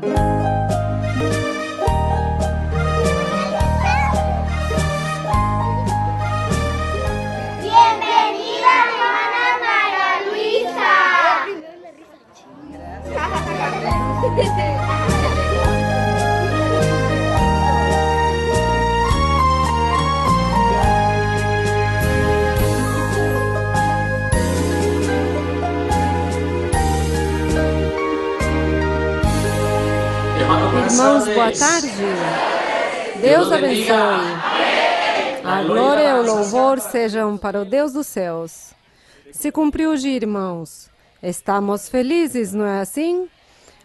Bienvenida, hermana María Luisa. Irmãos, boa tarde. Deus abençoe. A glória e o louvor sejam para o Deus dos céus. Se cumpriu o dia, irmãos. Estamos felizes, não é assim?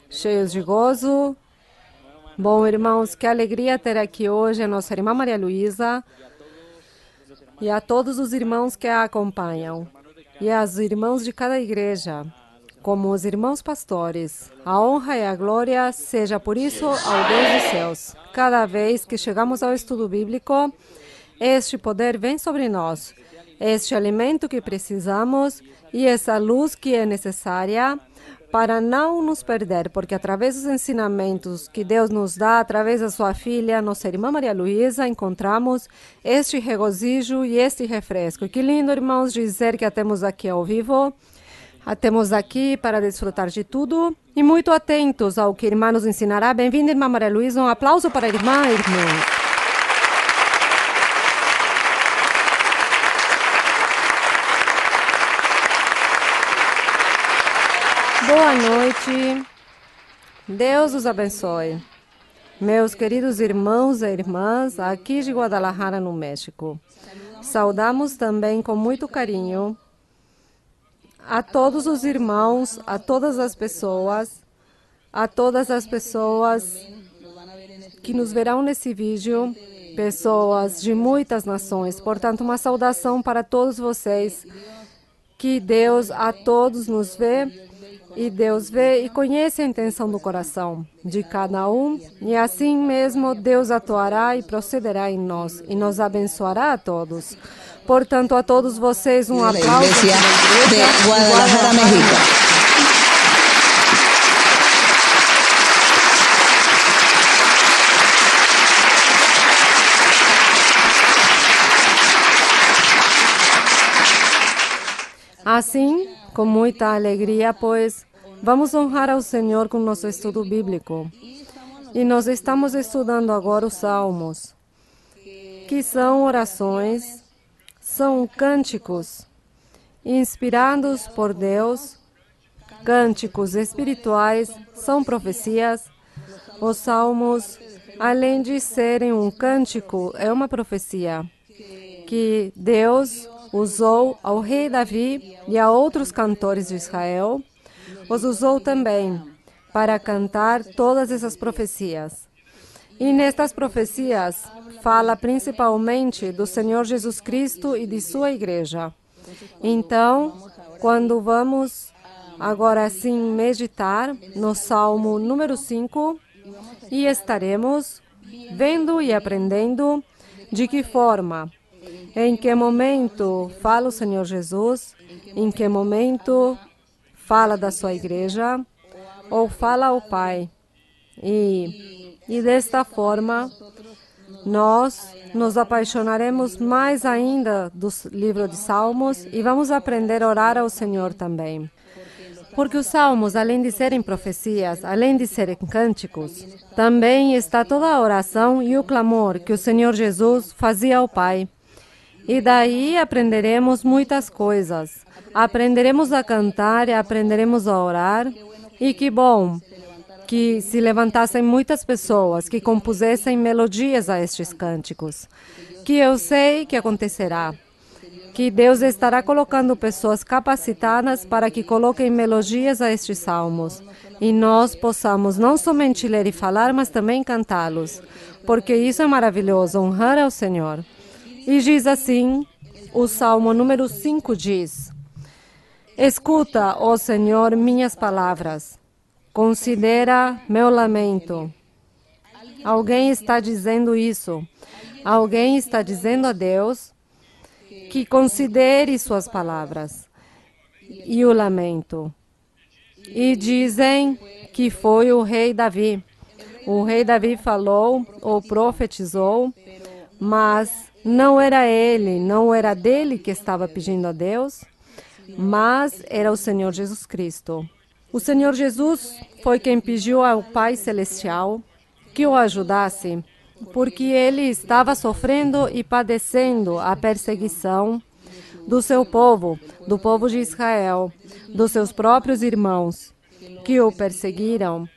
Cheios de gozo. Bom, irmãos, que alegria ter aqui hoje a nossa irmã Maria Luísa e a todos os irmãos que a acompanham e aos irmãos de cada igreja, como os irmãos pastores. A honra e a glória seja por isso ao Deus dos céus. Cada vez que chegamos ao estudo bíblico, este poder vem sobre nós, este alimento que precisamos e essa luz que é necessária para não nos perder, porque através dos ensinamentos que Deus nos dá, através da sua filha, nossa irmã Maria Luísa, encontramos este regozijo e este refresco. Que lindo, irmãos, dizer que a temos aqui ao vivo. A temos aqui para desfrutar de tudo e muito atentos ao que a irmã nos ensinará. Bem-vinda, irmã Maria Luísa. Um aplauso para a irmã, irmãos. Boa noite. Deus os abençoe. Meus queridos irmãos e irmãs, aqui de Guadalajara, no México. Saudamos também com muito carinho a todos os irmãos, a todas as pessoas que nos verão nesse vídeo, pessoas de muitas nações. Portanto, uma saudação para todos vocês, que Deus a todos nos vê, e Deus vê e conhece a intenção do coração de cada um, e assim mesmo Deus atuará e procederá em nós, e nos abençoará a todos. Portanto, a todos vocês, um aplauso de Guadalajara, México. Assim, com muita alegria, pois, vamos honrar ao Senhor com nosso estudo bíblico. E nós estamos estudando agora os Salmos, que são orações, são cânticos inspirados por Deus, cânticos espirituais, são profecias. Os Salmos, além de serem um cântico, é uma profecia que Deus usou ao rei Davi e a outros cantores de Israel, os usou também para cantar todas essas profecias. E nestas profecias fala principalmente do Senhor Jesus Cristo e de sua igreja. Então, quando vamos agora sim meditar no Salmo número 5, e estaremos vendo e aprendendo de que forma, em que momento fala o Senhor Jesus, em que momento fala da sua igreja, ou fala ao Pai. E desta forma, nós nos apaixonaremos mais ainda do livro de Salmos e vamos aprender a orar ao Senhor também. Porque os Salmos, além de serem profecias, além de serem cânticos, também está toda a oração e o clamor que o Senhor Jesus fazia ao Pai. E daí aprenderemos muitas coisas. Aprenderemos a cantar e aprenderemos a orar. E que bom que se levantassem muitas pessoas que compusessem melodias a estes cânticos. Que eu sei que acontecerá. Que Deus estará colocando pessoas capacitadas para que coloquem melodias a estes salmos. E nós possamos não somente ler e falar, mas também cantá-los. Porque isso é maravilhoso, honrar ao Senhor. E diz assim, o Salmo número 5 diz: Escuta, ó Senhor, minhas palavras. Considera meu lamento. Alguém está dizendo isso. Alguém está dizendo a Deus que considere suas palavras e o lamento. E dizem que foi o rei Davi. O rei Davi falou ou profetizou, mas não era ele, não era dele que estava pedindo a Deus, mas era o Senhor Jesus Cristo. O Senhor Jesus foi quem pediu ao Pai Celestial que o ajudasse, porque ele estava sofrendo e padecendo a perseguição do seu povo, do povo de Israel, dos seus próprios irmãos, que o perseguiram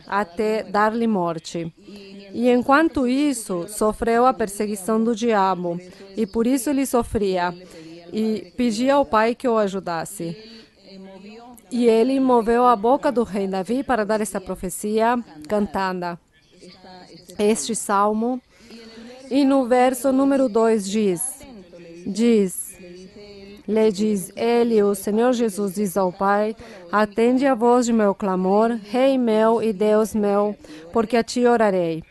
até dar-lhe morte. E enquanto isso, sofreu a perseguição do diabo, e por isso ele sofria, e pedia ao Pai que o ajudasse. E ele moveu a boca do rei Davi para dar essa profecia cantada. Este salmo, e no verso número 2 lhe diz ele, o Senhor Jesus diz ao Pai, atende a voz de meu clamor, Rei meu e Deus meu, porque a ti orarei.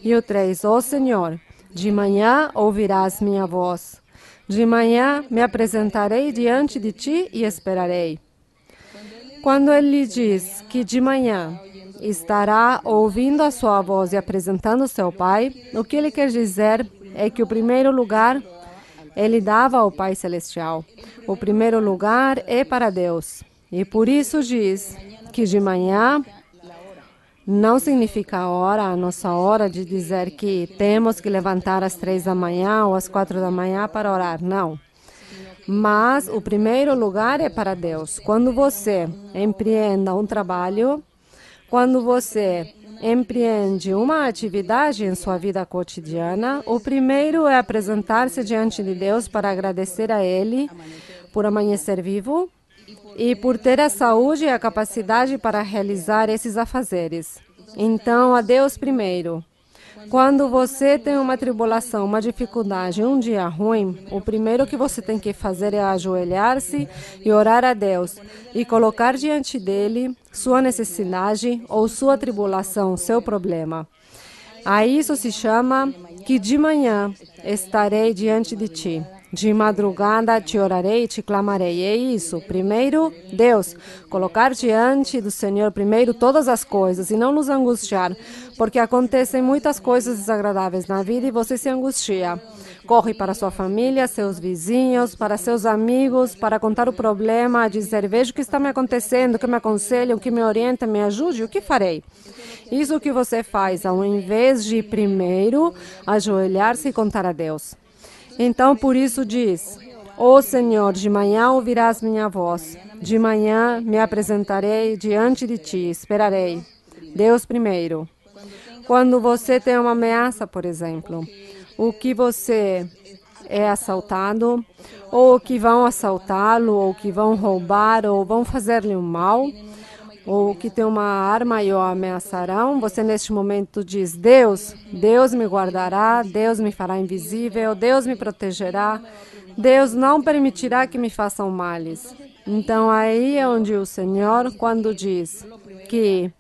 E o 3, ó Senhor, de manhã ouvirás minha voz. De manhã me apresentarei diante de ti e esperarei. Quando ele lhe diz que de manhã estará ouvindo a sua voz e apresentando seu Pai, o que ele quer dizer é que o primeiro lugar ele dava ao Pai Celestial. O primeiro lugar é para Deus. E por isso diz que de manhã não significa a nossa hora de dizer que temos que levantar às 3 da manhã ou às 4 da manhã para orar. Não. Mas o primeiro lugar é para Deus. Quando você empreenda um trabalho, quando você empreende uma atividade em sua vida cotidiana, o primeiro é apresentar-se diante de Deus para agradecer a Ele por amanhecer vivo e por ter a saúde e a capacidade para realizar esses afazeres. Então, a Deus primeiro. Quando você tem uma tribulação, uma dificuldade, um dia ruim, o primeiro que você tem que fazer é ajoelhar-se e orar a Deus e colocar diante dele sua necessidade ou sua tribulação, seu problema. A isso se chama que de manhã estarei diante de ti. De madrugada te orarei e te clamarei. É isso. Primeiro, Deus. Colocar diante do Senhor primeiro todas as coisas e não nos angustiar. Porque acontecem muitas coisas desagradáveis na vida e você se angustia. Corre para sua família, seus vizinhos, para seus amigos, para contar o problema, dizer, veja o que está me acontecendo, o que me aconselha, o que me orienta, me ajude, o que farei? Isso que você faz, ao invés de primeiro ajoelhar-se e contar a Deus. Então, por isso diz, ó Senhor, de manhã ouvirás minha voz, de manhã me apresentarei diante de ti, esperarei. Deus primeiro. Quando você tem uma ameaça, por exemplo, o que você é assaltado, ou que vão assaltá-lo, ou que vão roubar, ou vão fazer-lhe um mal, ou que tem uma arma e o ameaçarão, você neste momento diz, Deus me guardará, Deus me fará invisível, Deus me protegerá, Deus não permitirá que me façam males. Então aí é onde o Senhor, quando diz que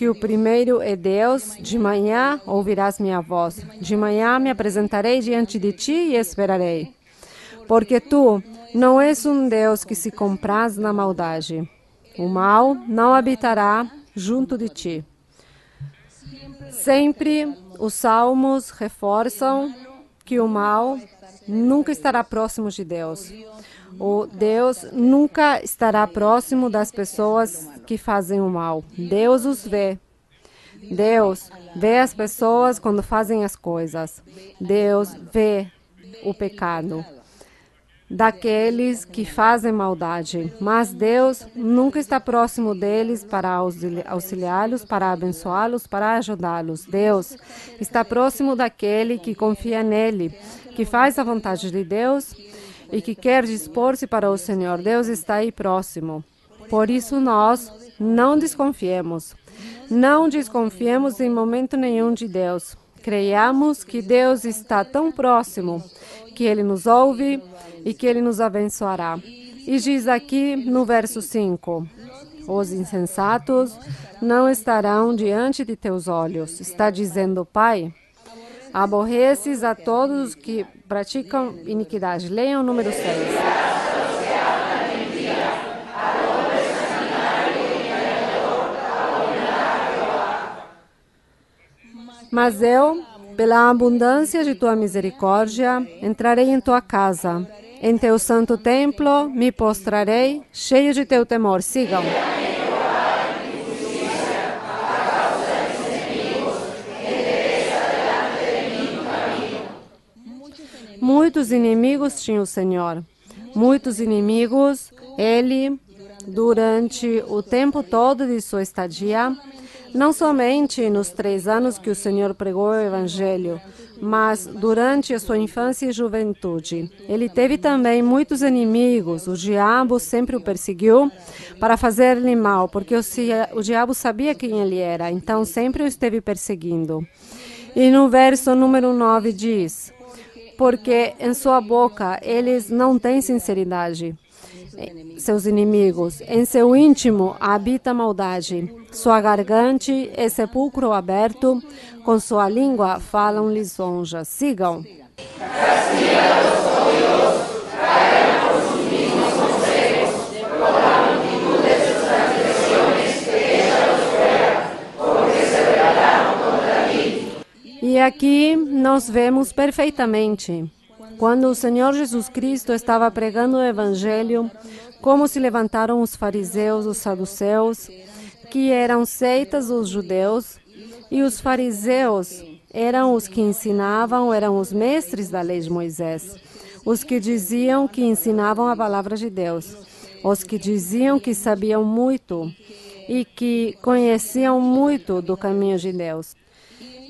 o primeiro é Deus, de manhã ouvirás minha voz, de manhã me apresentarei diante de ti e esperarei. Porque tu não és um Deus que se compraz na maldade. O mal não habitará junto de ti. Sempre os salmos reforçam que o mal nunca estará próximo de Deus. O Deus nunca estará próximo das pessoas que fazem o mal. Deus os vê. Deus vê as pessoas quando fazem as coisas. Deus vê o pecado daqueles que fazem maldade, mas Deus nunca está próximo deles para auxiliá-los, para abençoá-los, para ajudá-los. Deus está próximo daquele que confia nele, que faz a vontade de Deus e que quer dispor-se para o Senhor. Deus está aí próximo. Por isso nós não desconfiemos. Não desconfiemos em momento nenhum de Deus. Creiamos que Deus está tão próximo que Ele nos ouve e que Ele nos abençoará. E diz aqui no verso 5, os insensatos não estarão diante de teus olhos. Está dizendo, Pai, aborreces a todos os que praticam iniquidade. Leiam o número 6. Mas eu, pela abundância de tua misericórdia, entrarei em tua casa. Em teu santo templo me postrarei, cheio de teu temor. Sigam. Muitos inimigos tinha o Senhor. Muitos inimigos, ele, durante o tempo todo de sua estadia, não somente nos 3 anos que o Senhor pregou o Evangelho, mas durante a sua infância e juventude. Ele teve também muitos inimigos. O diabo sempre o perseguiu para fazer-lhe mal, porque o diabo sabia quem ele era, então sempre o esteve perseguindo. E no verso número 9 diz: porque em sua boca eles não têm sinceridade, seus inimigos. Em seu íntimo habita maldade. Sua garganta é sepulcro aberto, com sua língua falam lisonjas. Sigam. E aqui nós vemos perfeitamente, quando o Senhor Jesus Cristo estava pregando o Evangelho, como se levantaram os fariseus, os saduceus, que eram seitas dos judeus, e os fariseus eram os que ensinavam, eram os mestres da lei de Moisés, os que diziam que ensinavam a palavra de Deus, os que diziam que sabiam muito e que conheciam muito do caminho de Deus.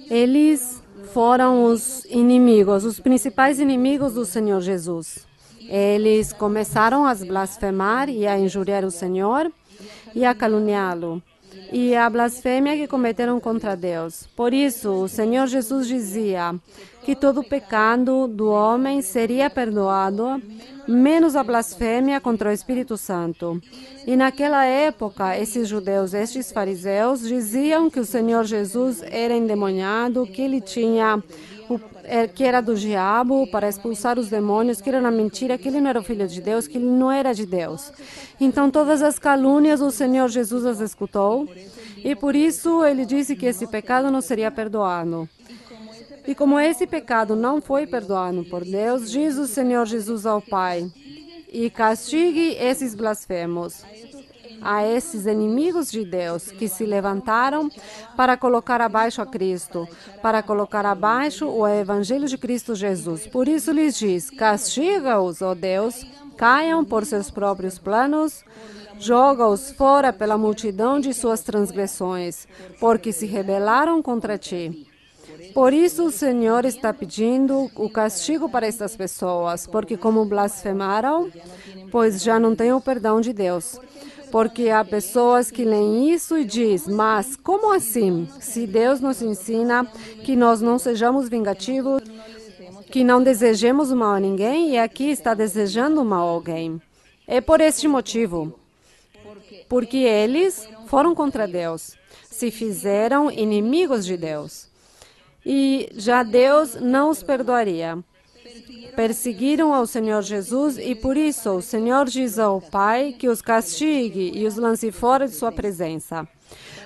Eles foram os inimigos, os principais inimigos do Senhor Jesus. Eles começaram a blasfemar e a injuriar o Senhor e a caluniá-lo. E a blasfêmia que cometeram contra Deus. Por isso, o Senhor Jesus dizia que todo pecado do homem seria perdoado, menos a blasfêmia contra o Espírito Santo. E naquela época, esses judeus, estes fariseus, diziam que o Senhor Jesus era endemoniado, que ele tinha, que era do diabo para expulsar os demônios, que era uma mentira, que ele não era o Filho de Deus, que ele não era de Deus. Então, todas as calúnias o Senhor Jesus as escutou, e por isso ele disse que esse pecado não seria perdoado. E como esse pecado não foi perdoado por Deus, diz o Senhor Jesus ao Pai: e castigue esses blasfemos, a esses inimigos de Deus que se levantaram para colocar abaixo a Cristo, para colocar abaixo o Evangelho de Cristo Jesus. Por isso lhes diz: castiga-os, ó Deus, caiam por seus próprios planos, joga-os fora pela multidão de suas transgressões, porque se rebelaram contra ti. Por isso o Senhor está pedindo o castigo para estas pessoas, porque como blasfemaram, pois já não têm o perdão de Deus. Porque há pessoas que leem isso e dizem: mas como assim? Se Deus nos ensina que nós não sejamos vingativos, que não desejemos o mal a ninguém, e aqui está desejando o mal a alguém. É por este motivo. Porque eles foram contra Deus, se fizeram inimigos de Deus. E já Deus não os perdoaria. Perseguiram ao Senhor Jesus e por isso o Senhor diz ao Pai que os castigue e os lance fora de sua presença.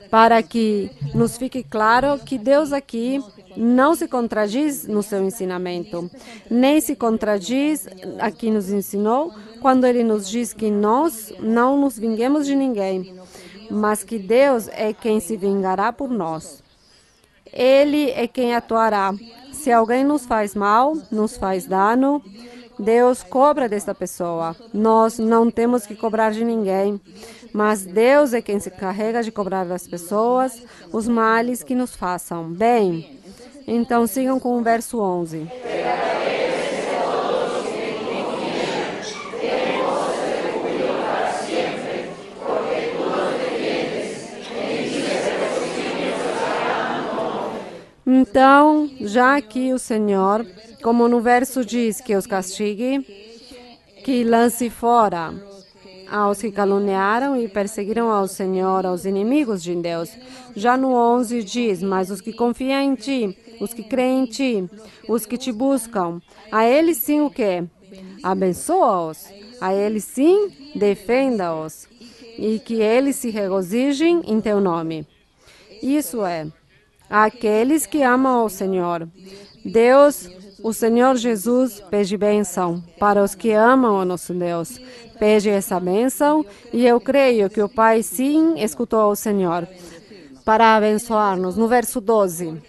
Para que nos fique claro que Deus aqui não se contradiz no seu ensinamento, nem se contradiz aqui nos ensinou quando Ele nos diz que nós não nos vinguemos de ninguém, mas que Deus é quem se vingará por nós. Ele é quem atuará. Se alguém nos faz mal, nos faz dano, Deus cobra desta pessoa. Nós não temos que cobrar de ninguém, mas Deus é quem se carrega de cobrar das pessoas os males que nos façam. Bem, então sigam com o verso 11. Então, já aqui o Senhor, como no verso diz que os castigue, que lance fora aos que caluniaram e perseguiram ao Senhor, aos inimigos de Deus. Já no 11 diz: mas os que confiam em ti, os que creem em ti, os que te buscam, a eles sim o quê? Abençoa-os, a eles sim defenda-os, e que eles se regozijem em teu nome. Isso é, Àqueles que amam ao Senhor. Deus, o Senhor Jesus, pede bênção para os que amam ao nosso Deus. Pede essa bênção e eu creio que o Pai sim escutou ao Senhor para abençoar-nos. No verso 12.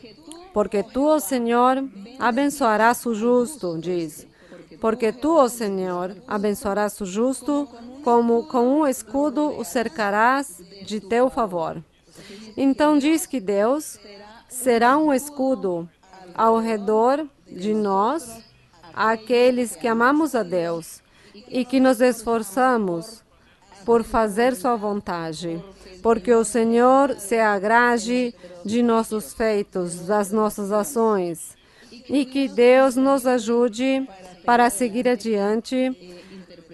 Porque tu, ó Senhor, abençoarás o justo, diz. Porque tu, ó Senhor, abençoarás o justo, como com um escudo o cercarás de teu favor. Então diz que Deus será um escudo ao redor de nós, aqueles que amamos a Deus e que nos esforçamos por fazer sua vontade, porque o Senhor se agrade de nossos feitos, das nossas ações, e que Deus nos ajude para seguir adiante,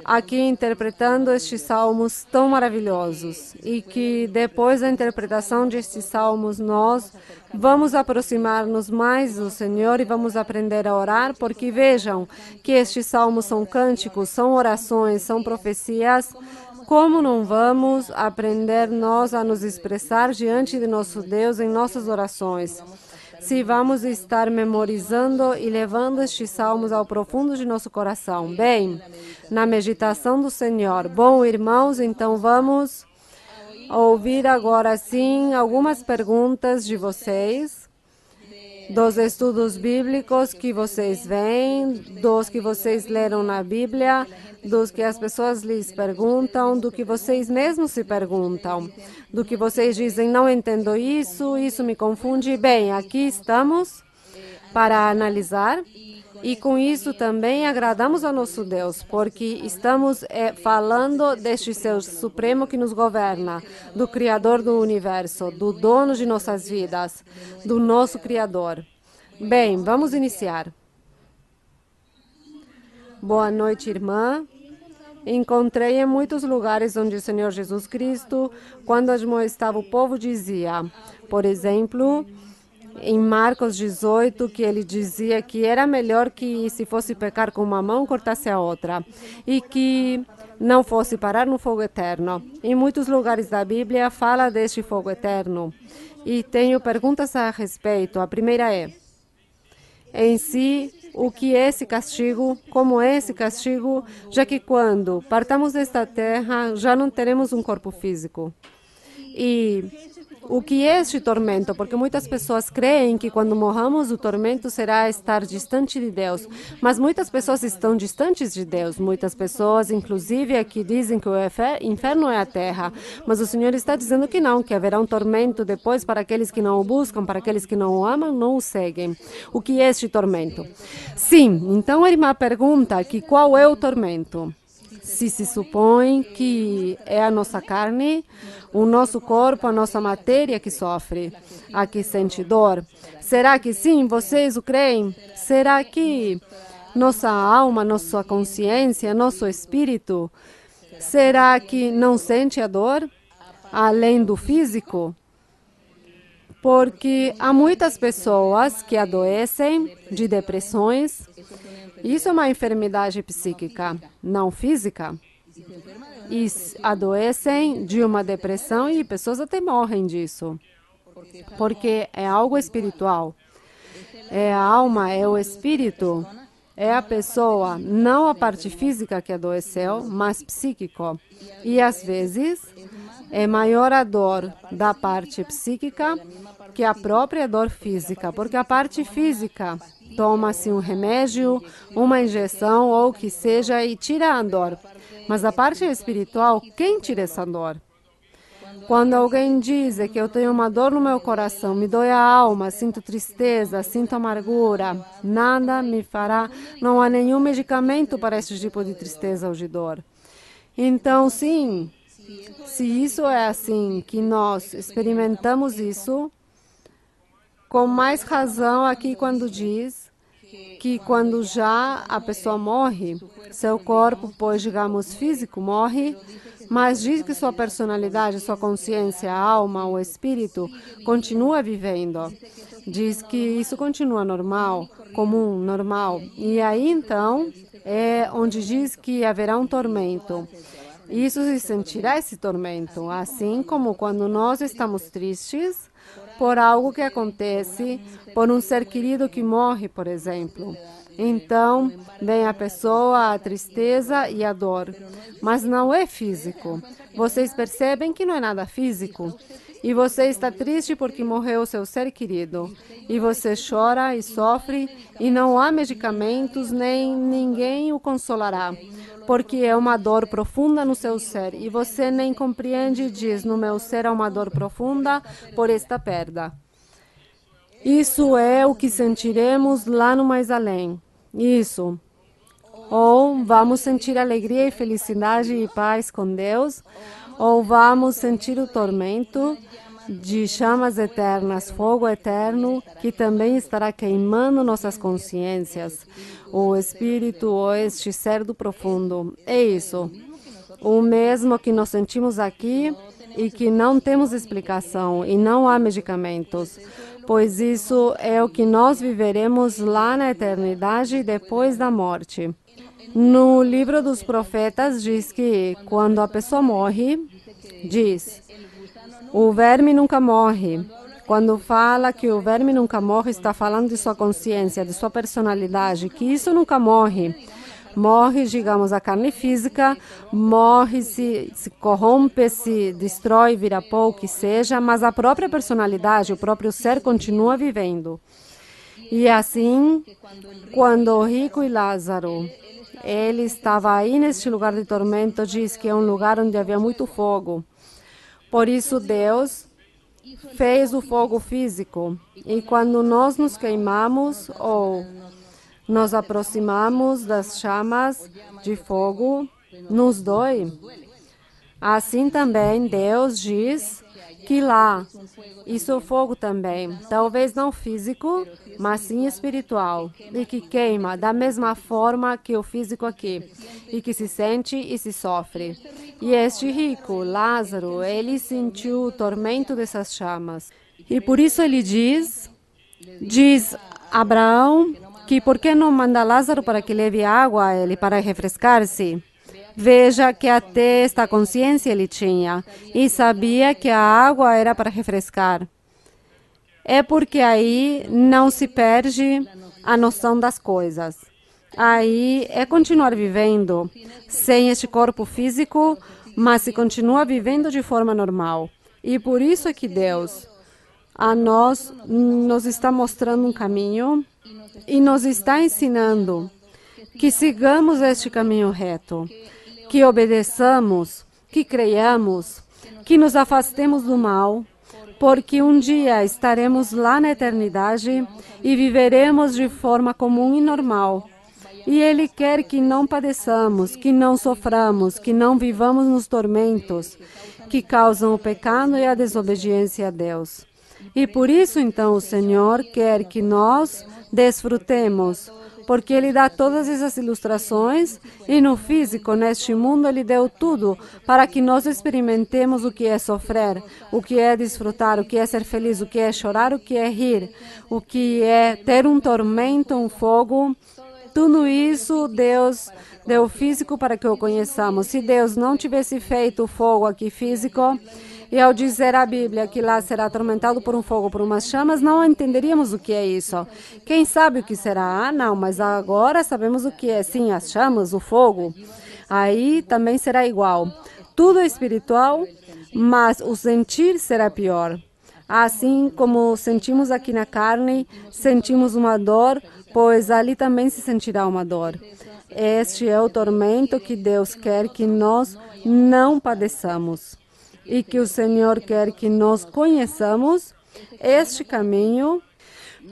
aqui interpretando estes salmos tão maravilhosos, e que depois da interpretação destes salmos nós vamos aproximar-nos mais do Senhor e vamos aprender a orar, porque vejam que estes salmos são cânticos, são orações, são profecias. Como não vamos aprender nós a nos expressar diante de nosso Deus em nossas orações? Se vamos estar memorizando e levando estes salmos ao profundo de nosso coração. Bem, na meditação do Senhor. Bom, irmãos, então vamos ouvir agora sim algumas perguntas de vocês, dos estudos bíblicos que vocês veem, dos que vocês leram na Bíblia, dos que as pessoas lhes perguntam, do que vocês mesmos se perguntam, do que vocês dizem, não entendo isso, isso me confunde. Bem, aqui estamos para analisar e com isso também agradamos ao nosso Deus, porque estamos falando deste Ser Supremo que nos governa, do Criador do Universo, do dono de nossas vidas, do nosso Criador. Bem, vamos iniciar. Boa noite, irmã. Encontrei em muitos lugares onde o Senhor Jesus Cristo, quando admoestava o povo, dizia, por exemplo, em Marcos 18, que ele dizia que era melhor que se fosse pecar com uma mão, cortasse a outra, e que não fosse parar no fogo eterno. Em muitos lugares da Bíblia fala deste fogo eterno, e tenho perguntas a respeito. A primeira é, em si, o que é esse castigo? Como é esse castigo? Já que quando partamos desta terra, já não teremos um corpo físico. E o que é este tormento? Porque muitas pessoas creem que quando morramos o tormento será estar distante de Deus. Mas muitas pessoas estão distantes de Deus. Muitas pessoas, inclusive, aqui dizem que o inferno é a terra. Mas o Senhor está dizendo que não, que haverá um tormento depois para aqueles que não o buscam, para aqueles que não o amam, não o seguem. O que é este tormento? Sim, então a irmã pergunta que qual é o tormento? Se supõe que é a nossa carne, o nosso corpo, a nossa matéria que sofre, a que sente dor. Será que sim, vocês o creem? Será que nossa alma, nossa consciência, nosso espírito, será que não sente a dor, além do físico? Porque há muitas pessoas que adoecem de depressões. Isso é uma enfermidade psíquica, não física. E adoecem de uma depressão e pessoas até morrem disso. Porque é algo espiritual. É a alma, é o espírito, é a pessoa, não a parte física que adoeceu, mas psíquico. E às vezes é maior a dor da parte psíquica que a própria dor física, porque a parte física toma-se um remédio, uma injeção ou o que seja e tira a dor. Mas a parte espiritual, quem tira essa dor? Quando alguém diz que eu tenho uma dor no meu coração, me dói a alma, sinto tristeza, sinto amargura, nada me fará, não há nenhum medicamento para esse tipo de tristeza ou de dor. Então, sim, se isso é assim, que nós experimentamos isso, com mais razão aqui quando diz que quando já a pessoa morre, seu corpo, pois digamos físico, morre, mas diz que sua personalidade, sua consciência, a alma, o espírito, continua vivendo. Diz que isso continua normal, comum, normal. E aí, então, é onde diz que haverá um tormento. Isso se sentirá esse tormento, assim como quando nós estamos tristes por algo que acontece, por um ser querido que morre, por exemplo. Então, vem a pessoa, a tristeza e a dor. Mas não é físico. Vocês percebem que não é nada físico. E você está triste porque morreu o seu ser querido. E você chora e sofre, e não há medicamentos, nem ninguém o consolará. Porque é uma dor profunda no seu ser. E você nem compreende e diz: no meu ser há uma dor profunda por esta perda. Isso é o que sentiremos lá no mais além. Isso. Ou vamos sentir alegria e felicidade e paz com Deus, ou vamos sentir o tormento de chamas eternas, fogo eterno, que também estará queimando nossas consciências, o espírito ou este ser do profundo. É isso. O mesmo que nós sentimos aqui e que não temos explicação e não há medicamentos, pois isso é o que nós viveremos lá na eternidade depois da morte. No livro dos profetas diz que quando a pessoa morre, diz, o verme nunca morre. Quando fala que o verme nunca morre, está falando de sua consciência, de sua personalidade, que isso nunca morre. Morre, digamos, a carne física, morre, se corrompe, se destrói, vira pó, o que seja, mas a própria personalidade, o próprio ser continua vivendo. E assim, quando o rico e Lázaro, ele estava aí neste lugar de tormento, diz que é um lugar onde havia muito fogo. Por isso Deus fez o fogo físico. E quando nós nos queimamos ou nos aproximamos das chamas de fogo, nos dói. Assim também Deus diz que lá, isso é fogo também, talvez não físico, mas sim espiritual, e que queima da mesma forma que o físico aqui, e que se sente e se sofre. E este rico, Lázaro, ele sentiu o tormento dessas chamas. E por isso ele diz Abraão, que por que não manda Lázaro para que leve água a ele para refrescar-se? Veja que até esta consciência ele tinha e sabia que a água era para refrescar. É porque aí não se perde a noção das coisas. Aí é continuar vivendo sem este corpo físico, mas se continua vivendo de forma normal. E por isso é que Deus a nós nos está mostrando um caminho e nos está ensinando que sigamos este caminho reto, que obedeçamos, que creiamos, que nos afastemos do mal, porque um dia estaremos lá na eternidade e viveremos de forma comum e normal. E Ele quer que não padeçamos, que não soframos, que não vivamos nos tormentos que causam o pecado e a desobediência a Deus. E por isso, então, o Senhor quer que nós desfrutemos, porque Ele dá todas essas ilustrações e no físico, neste mundo, Ele deu tudo para que nós experimentemos o que é sofrer, o que é desfrutar, o que é ser feliz, o que é chorar, o que é rir, o que é ter um tormento, um fogo. Tudo isso Deus deu físico para que o conheçamos. Se Deus não tivesse feito o fogo aqui físico, e ao dizer a Bíblia que lá será atormentado por um fogo, por umas chamas, não entenderíamos o que é isso. Quem sabe o que será? Ah, não, mas agora sabemos o que é. Sim, as chamas, o fogo. Aí também será igual. Tudo é espiritual, mas o sentir será pior. Assim como sentimos aqui na carne, sentimos uma dor, pois ali também se sentirá uma dor. Este é o tormento que Deus quer que nós não padeçamos. E que o Senhor quer que nós conheçamos este caminho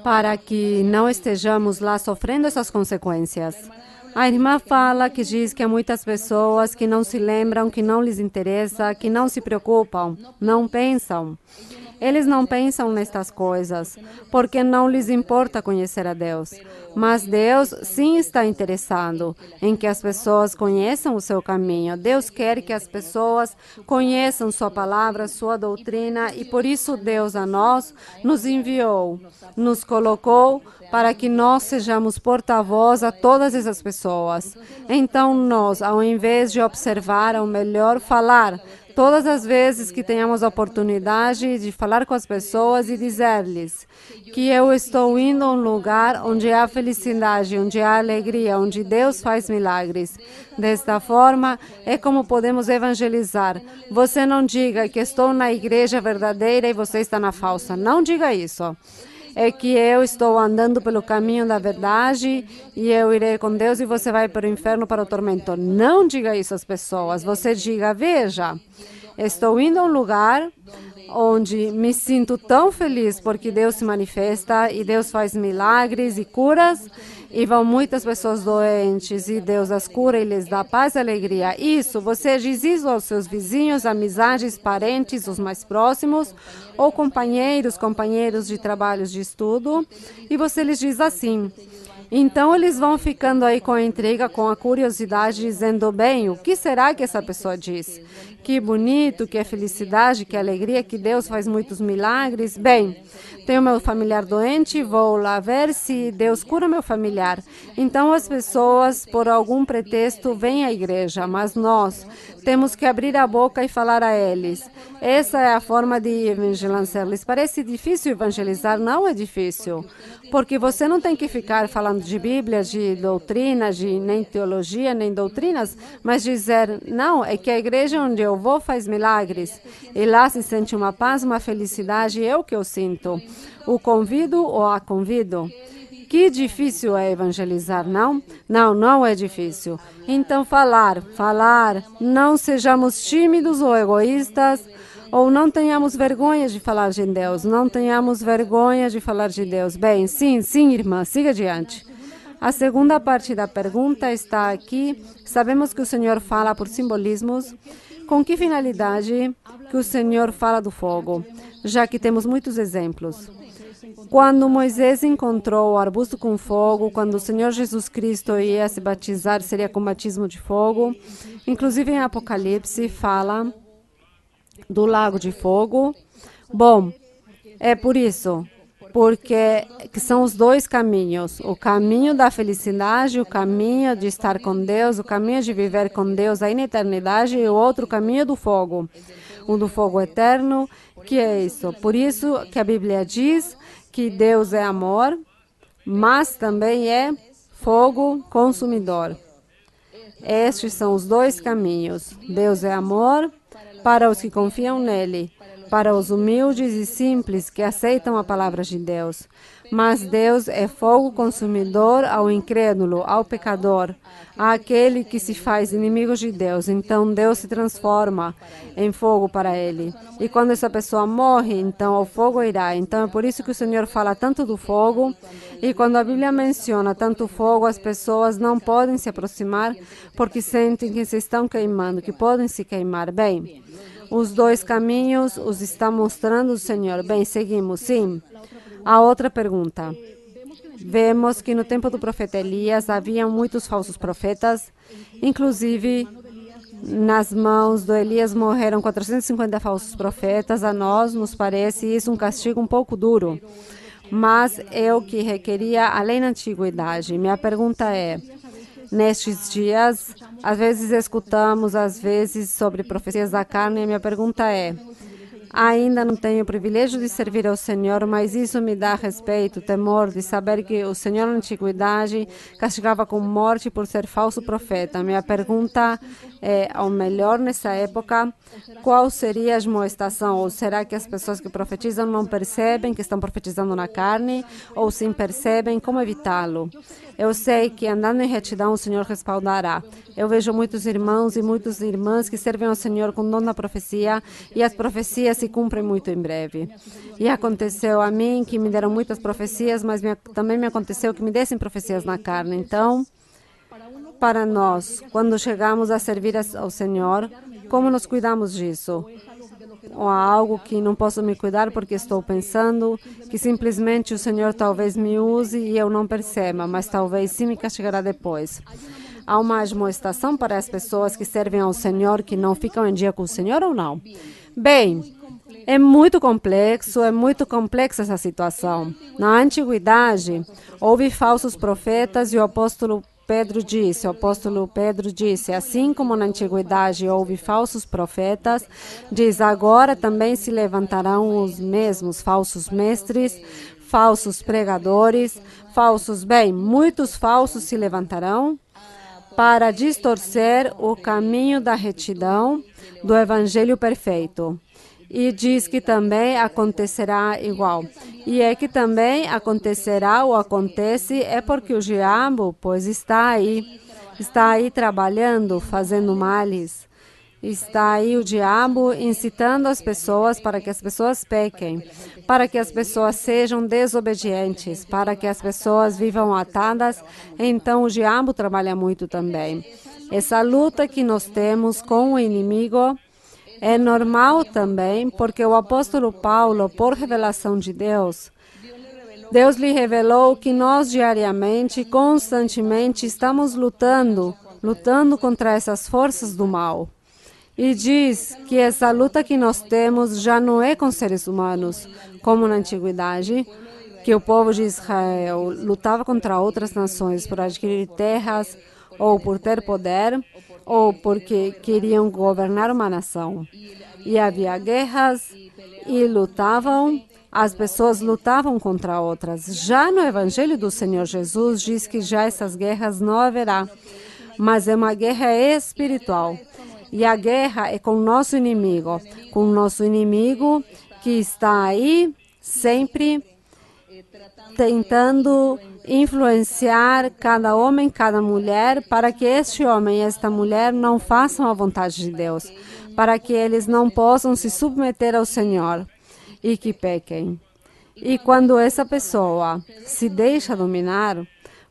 para que não estejamos lá sofrendo essas consequências. A irmã fala que diz que há muitas pessoas que não se lembram, que não lhes interessa, que não se preocupam, não pensam. Eles não pensam nestas coisas, porque não lhes importa conhecer a Deus. Mas Deus sim está interessado em que as pessoas conheçam o seu caminho. Deus quer que as pessoas conheçam sua palavra, sua doutrina, e por isso Deus a nós nos enviou, nos colocou para que nós sejamos porta-voz a todas essas pessoas. pessoas. Então, nós, ao invés de observar, é o melhor falar. Todas as vezes que tenhamos a oportunidade de falar com as pessoas e dizer-lhes que eu estou indo a um lugar onde há felicidade, onde há alegria, onde Deus faz milagres. Desta forma, é como podemos evangelizar. Você não diga que estou na igreja verdadeira e você está na falsa. Não diga isso. É que eu estou andando pelo caminho da verdade e eu irei com Deus e você vai para o inferno, para o tormento. Não diga isso às pessoas. Você diga, veja, estou indo a um lugar onde me sinto tão feliz porque Deus se manifesta e Deus faz milagres e curas e vão muitas pessoas doentes e Deus as cura e lhes dá paz e alegria. Isso, você diz isso aos seus vizinhos, amizades, parentes, os mais próximos, ou companheiros de trabalhos de estudo, e você lhes diz assim. Então, eles vão ficando aí com a intriga, com a curiosidade, dizendo, bem, o que será que essa pessoa diz? Que bonito, que é felicidade, que é alegria, que Deus faz muitos milagres. Bem, tenho meu familiar doente, vou lá ver se Deus cura meu familiar. Então, as pessoas, por algum pretexto, vêm à igreja, mas nós temos que abrir a boca e falar a eles. Essa é a forma de evangelizar. Lhes parece difícil evangelizar? Não é difícil. Porque você não tem que ficar falando de Bíblia, de doutrinas, de nem teologia, nem doutrinas, mas dizer, não, é que a igreja onde eu vou faz milagres. E lá se sente uma paz, uma felicidade, é o que eu sinto. O convido ou a convido. Que difícil é evangelizar, não? Não, não é difícil. Então, falar. Não sejamos tímidos ou egoístas, ou não tenhamos vergonha de falar de Deus. Não tenhamos vergonha de falar de Deus. Bem, sim, irmã, siga adiante. A segunda parte da pergunta está aqui. Sabemos que o Senhor fala por simbolismos. Com que finalidade que o Senhor fala do fogo? Já que temos muitos exemplos. Quando Moisés encontrou o arbusto com fogo, quando o Senhor Jesus Cristo ia se batizar, seria com batismo de fogo. Inclusive em Apocalipse fala do lago de fogo. Bom, é por isso, porque que são os dois caminhos, o caminho da felicidade, o caminho de estar com Deus, o caminho de viver com Deus aí na eternidade e o outro caminho do fogo, o do fogo eterno, que é isso. Por isso que a Bíblia diz que Deus é amor, mas também é fogo consumidor. Estes são os dois caminhos. Deus é amor para os que confiam nele, para os humildes e simples que aceitam a palavra de Deus. Mas Deus é fogo consumidor ao incrédulo, ao pecador, àquele que se faz inimigo de Deus. Então Deus se transforma em fogo para ele. E quando essa pessoa morre, então o fogo irá. Então é por isso que o Senhor fala tanto do fogo. E quando a Bíblia menciona tanto fogo, as pessoas não podem se aproximar porque sentem que se estão queimando, que podem se queimar. Bem, os dois caminhos os está mostrando o Senhor. Bem, seguimos, sim. A outra pergunta. Vemos que no tempo do profeta Elias havia muitos falsos profetas, inclusive nas mãos do Elias morreram 450 falsos profetas. A nós nos parece isso um castigo um pouco duro, mas é o que requeria a lei na antiguidade. Minha pergunta é, nestes dias, às vezes escutamos, sobre profecias da carne, e minha pergunta é, ainda não tenho o privilégio de servir ao Senhor, mas isso me dá respeito, temor de saber que o Senhor na antiguidade castigava com morte por ser falso profeta. Minha pergunta é, ao melhor nessa época, qual seria a admoestação? Ou será que as pessoas que profetizam não percebem que estão profetizando na carne? Ou sim percebem? Como evitá-lo? Eu sei que andando em retidão o Senhor respaldará. Eu vejo muitos irmãos e muitas irmãs que servem ao Senhor com dom da profecia e as profecias se cumprem muito em breve. E aconteceu a mim que me deram muitas profecias, mas também me aconteceu que me dessem profecias na carne. Então, para nós, quando chegamos a servir ao Senhor, como nos cuidamos disso? Ou há algo que não posso me cuidar porque estou pensando que simplesmente o Senhor talvez me use e eu não perceba, mas talvez sim me castigará depois. Há uma admoestação para as pessoas que servem ao Senhor que não ficam em dia com o Senhor ou não? Bem, é muito complexa essa situação. Na antiguidade, houve falsos profetas e o apóstolo o apóstolo Pedro disse, assim como na antiguidade houve falsos profetas, diz, agora também se levantarão os mesmos falsos mestres, falsos pregadores, muitos falsos se levantarão para distorcer o caminho da retidão do evangelho perfeito. E diz que também acontecerá igual. E é que também acontecerá ou acontece é porque o diabo, pois, está aí trabalhando, fazendo males. Está aí o diabo incitando as pessoas para que as pessoas pequem, para que as pessoas sejam desobedientes, para que as pessoas vivam atadas. Então o diabo trabalha muito também. Essa luta que nós temos com o inimigo é normal também, porque o apóstolo Paulo, por revelação de Deus lhe revelou que nós diariamente, constantemente, estamos lutando contra essas forças do mal. E diz que essa luta que nós temos já não é com seres humanos, como na antiguidade, que o povo de Israel lutava contra outras nações por adquirir terras, ou por ter poder, ou porque queriam governar uma nação. E havia guerras e as pessoas lutavam contra outras. Já no Evangelho do Senhor Jesus diz que já essas guerras não haverá, mas é uma guerra espiritual. E a guerra é com o nosso inimigo que está aí sempre tentando influenciar cada homem, cada mulher, para que este homem e esta mulher não façam a vontade de Deus, para que eles não possam se submeter ao Senhor e que pequem. E quando essa pessoa se deixa dominar,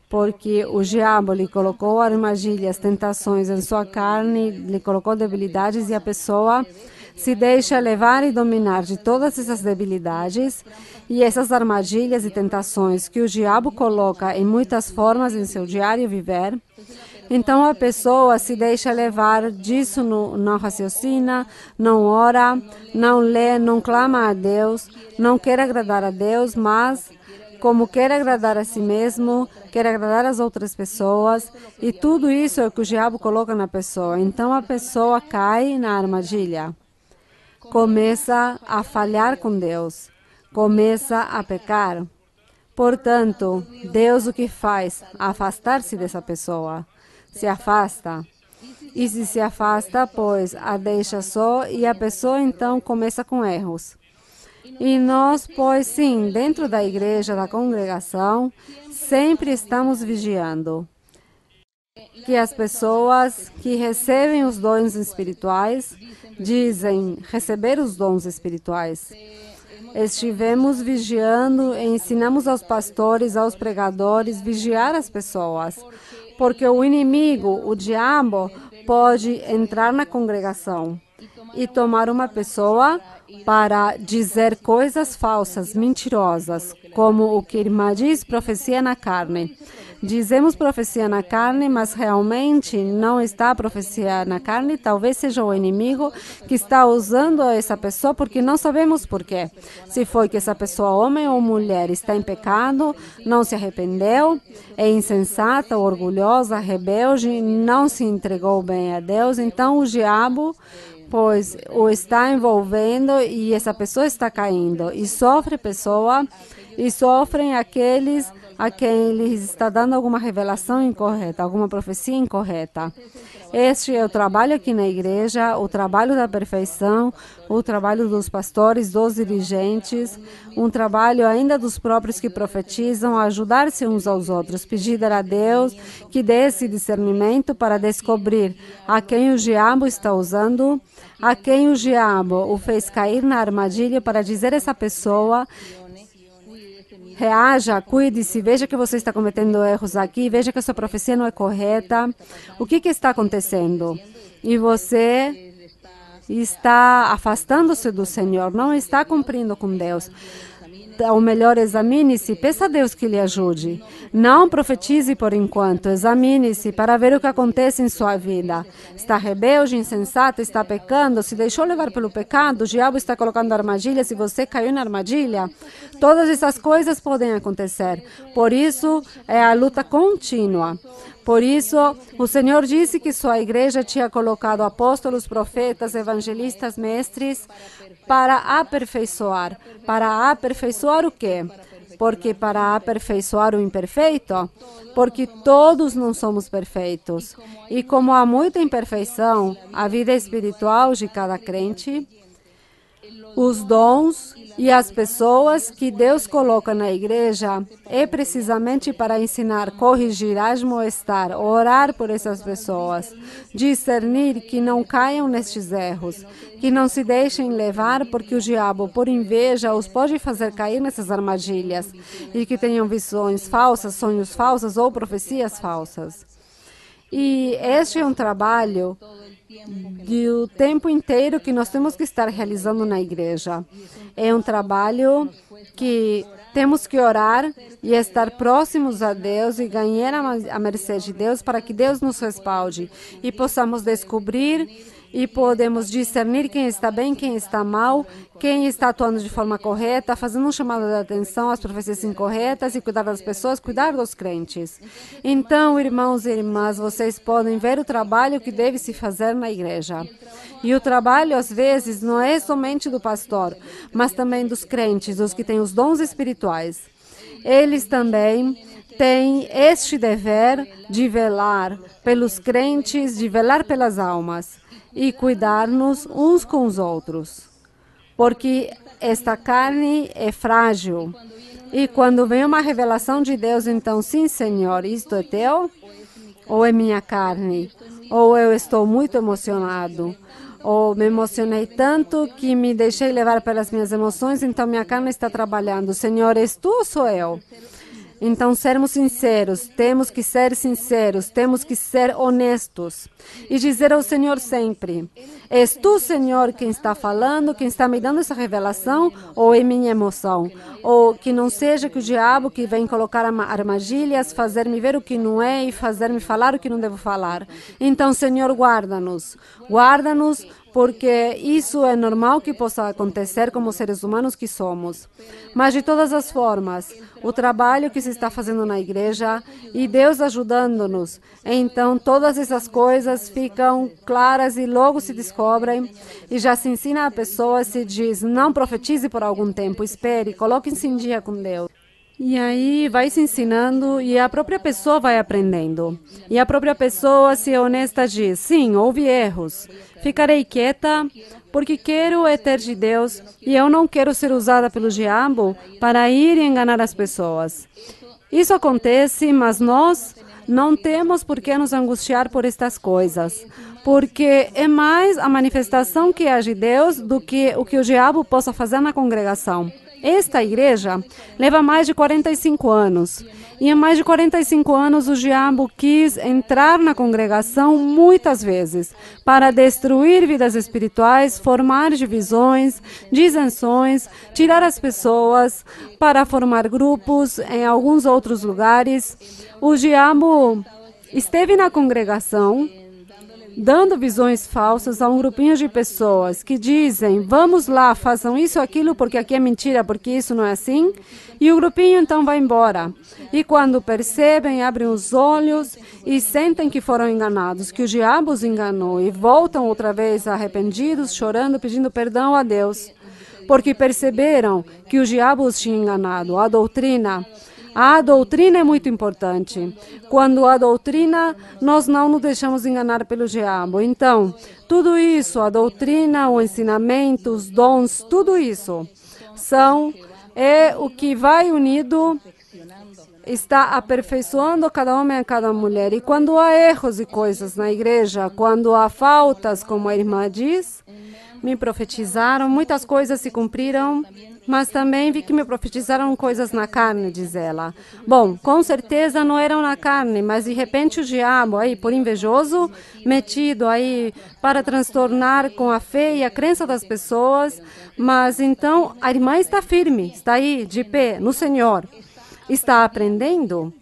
porque o diabo lhe colocou armadilhas, tentações em sua carne, lhe colocou debilidades e a pessoa se deixa levar e dominar de todas essas debilidades e essas armadilhas e tentações que o diabo coloca em muitas formas em seu diário viver. Então a pessoa se deixa levar disso, não raciocina, não ora, não lê, não clama a Deus, não quer agradar a Deus, mas como quer agradar a si mesmo, quer agradar as outras pessoas, e tudo isso é o que o diabo coloca na pessoa. Então a pessoa cai na armadilha, começa a falhar com Deus, começa a pecar. Portanto, Deus o que faz? Afastar-se dessa pessoa. Se afasta. E se afasta, pois a deixa só e a pessoa então começa com erros. E nós, pois sim, dentro da igreja, da congregação, sempre estamos vigiando que as pessoas que recebem os dons espirituais dizem receber os dons espirituais. Estivemos vigiando e ensinamos aos pastores, aos pregadores, vigiar as pessoas. Porque o inimigo, o diabo, pode entrar na congregação e tomar uma pessoa para dizer coisas falsas, mentirosas, como o que a irmã diz, profecia na carne. Dizemos profecia na carne, mas realmente não está a profecia na carne. Talvez seja o inimigo que está usando essa pessoa, porque não sabemos porquê. Se foi que essa pessoa, homem ou mulher, está em pecado, não se arrependeu, é insensata, orgulhosa, rebelde, não se entregou bem a Deus, então o diabo pois o está envolvendo e essa pessoa está caindo. E sofre pessoa, e sofrem aqueles a quem ele está dando alguma revelação incorreta, alguma profecia incorreta. Este é o trabalho aqui na igreja, o trabalho da perfeição, o trabalho dos pastores, dos dirigentes, um trabalho ainda dos próprios que profetizam, ajudar-se uns aos outros, pedir a Deus que dê esse discernimento para descobrir a quem o diabo está usando, a quem o diabo o fez cair na armadilha para dizer a essa pessoa: reaja, cuide-se, veja que você está cometendo erros aqui, veja que a sua profecia não é correta. O que está acontecendo? E você está afastando-se do Senhor, não está cumprindo com Deus. Ou melhor, examine-se, peça a Deus que lhe ajude. Não profetize por enquanto, examine-se para ver o que acontece em sua vida. Está rebelde, insensato, está pecando, se deixou levar pelo pecado, o diabo está colocando armadilhas e você caiu na armadilha. Todas essas coisas podem acontecer. Por isso, é a luta contínua. Por isso, o Senhor disse que sua igreja tinha colocado apóstolos, profetas, evangelistas, mestres para aperfeiçoar. Para aperfeiçoar o quê? Porque para aperfeiçoar o imperfeito? Porque todos não somos perfeitos. E como há muita imperfeição, a vida espiritual de cada crente, os dons e as pessoas que Deus coloca na igreja é precisamente para ensinar, corrigir, admoestar, orar por essas pessoas, discernir que não caiam nestes erros, que não se deixem levar porque o diabo, por inveja, os pode fazer cair nessas armadilhas e que tenham visões falsas, sonhos falsos ou profecias falsas. E este é um trabalho do tempo inteiro que nós temos que estar realizando na igreja. É um trabalho que temos que orar e estar próximos a Deus e ganhar a mercê de Deus para que Deus nos respalde e possamos descobrir e podemos discernir quem está bem, quem está mal, quem está atuando de forma correta, fazendo um chamado de atenção às profecias incorretas e cuidar das pessoas, cuidar dos crentes. Então, irmãos e irmãs, vocês podem ver o trabalho que deve se fazer na igreja. E o trabalho, às vezes, não é somente do pastor, mas também dos crentes, os que têm os dons espirituais. Eles também têm este dever de velar pelos crentes, de velar pelas almas e cuidar-nos uns com os outros. Porque esta carne é frágil. E quando vem uma revelação de Deus, então, sim, Senhor, isto é teu? Ou é minha carne? Ou eu estou muito emocionado? Ou me emocionei tanto que me deixei levar pelas minhas emoções, então minha carne está trabalhando. Senhor, és tu ou sou eu? Então, sermos sinceros, temos que ser honestos e dizer ao Senhor sempre: és tu, Senhor, quem está falando, quem está me dando essa revelação, ou é minha emoção? Ou que não seja que o diabo que vem colocar armadilhas, fazer-me ver o que não é e fazer-me falar o que não devo falar. Então, Senhor, guarda-nos, porque isso é normal que possa acontecer como seres humanos que somos. Mas, de todas as formas, o trabalho que se está fazendo na igreja e Deus ajudando-nos, então todas essas coisas ficam claras e logo se descobrem e já se ensina a pessoa, se diz, não profetize por algum tempo, espere, coloque-se em dia com Deus. E aí vai se ensinando e a própria pessoa vai aprendendo. E a própria pessoa, se é honesta, diz, sim, houve erros. Ficarei quieta porque quero é ter de Deus e eu não quero ser usada pelo diabo para ir e enganar as pessoas. Isso acontece, mas nós não temos por que nos angustiar por estas coisas, porque é mais a manifestação que há de Deus do que o diabo possa fazer na congregação. Esta igreja leva mais de 45 anos. E em mais de 45 anos o diabo quis entrar na congregação muitas vezes para destruir vidas espirituais, formar divisões, disenções, tirar as pessoas para formar grupos em alguns outros lugares. O diabo esteve na congregação dando visões falsas a um grupinho de pessoas que dizem, vamos lá, façam isso ou aquilo, porque aqui é mentira, porque isso não é assim. E o grupinho então vai embora. E quando percebem, abrem os olhos e sentem que foram enganados, que o diabo os enganou e voltam outra vez arrependidos, chorando, pedindo perdão a Deus. Porque perceberam que o diabo os tinha enganado. A doutrina é muito importante. Quando a doutrina, nós não nos deixamos enganar pelo diabo. Então, tudo isso, a doutrina, o ensinamento, os dons, tudo isso é o que vai unido, está aperfeiçoando cada homem e cada mulher. E quando há erros e coisas na igreja, quando há faltas, como a irmã diz, me profetizaram, muitas coisas se cumpriram, mas também vi que me profetizaram coisas na carne, diz ela. Bom, com certeza não eram na carne, mas de repente o diabo, aí por invejoso, metido aí para transtornar com a fé e a crença das pessoas, mas então a irmã está firme, está aí de pé no Senhor, está aprendendo,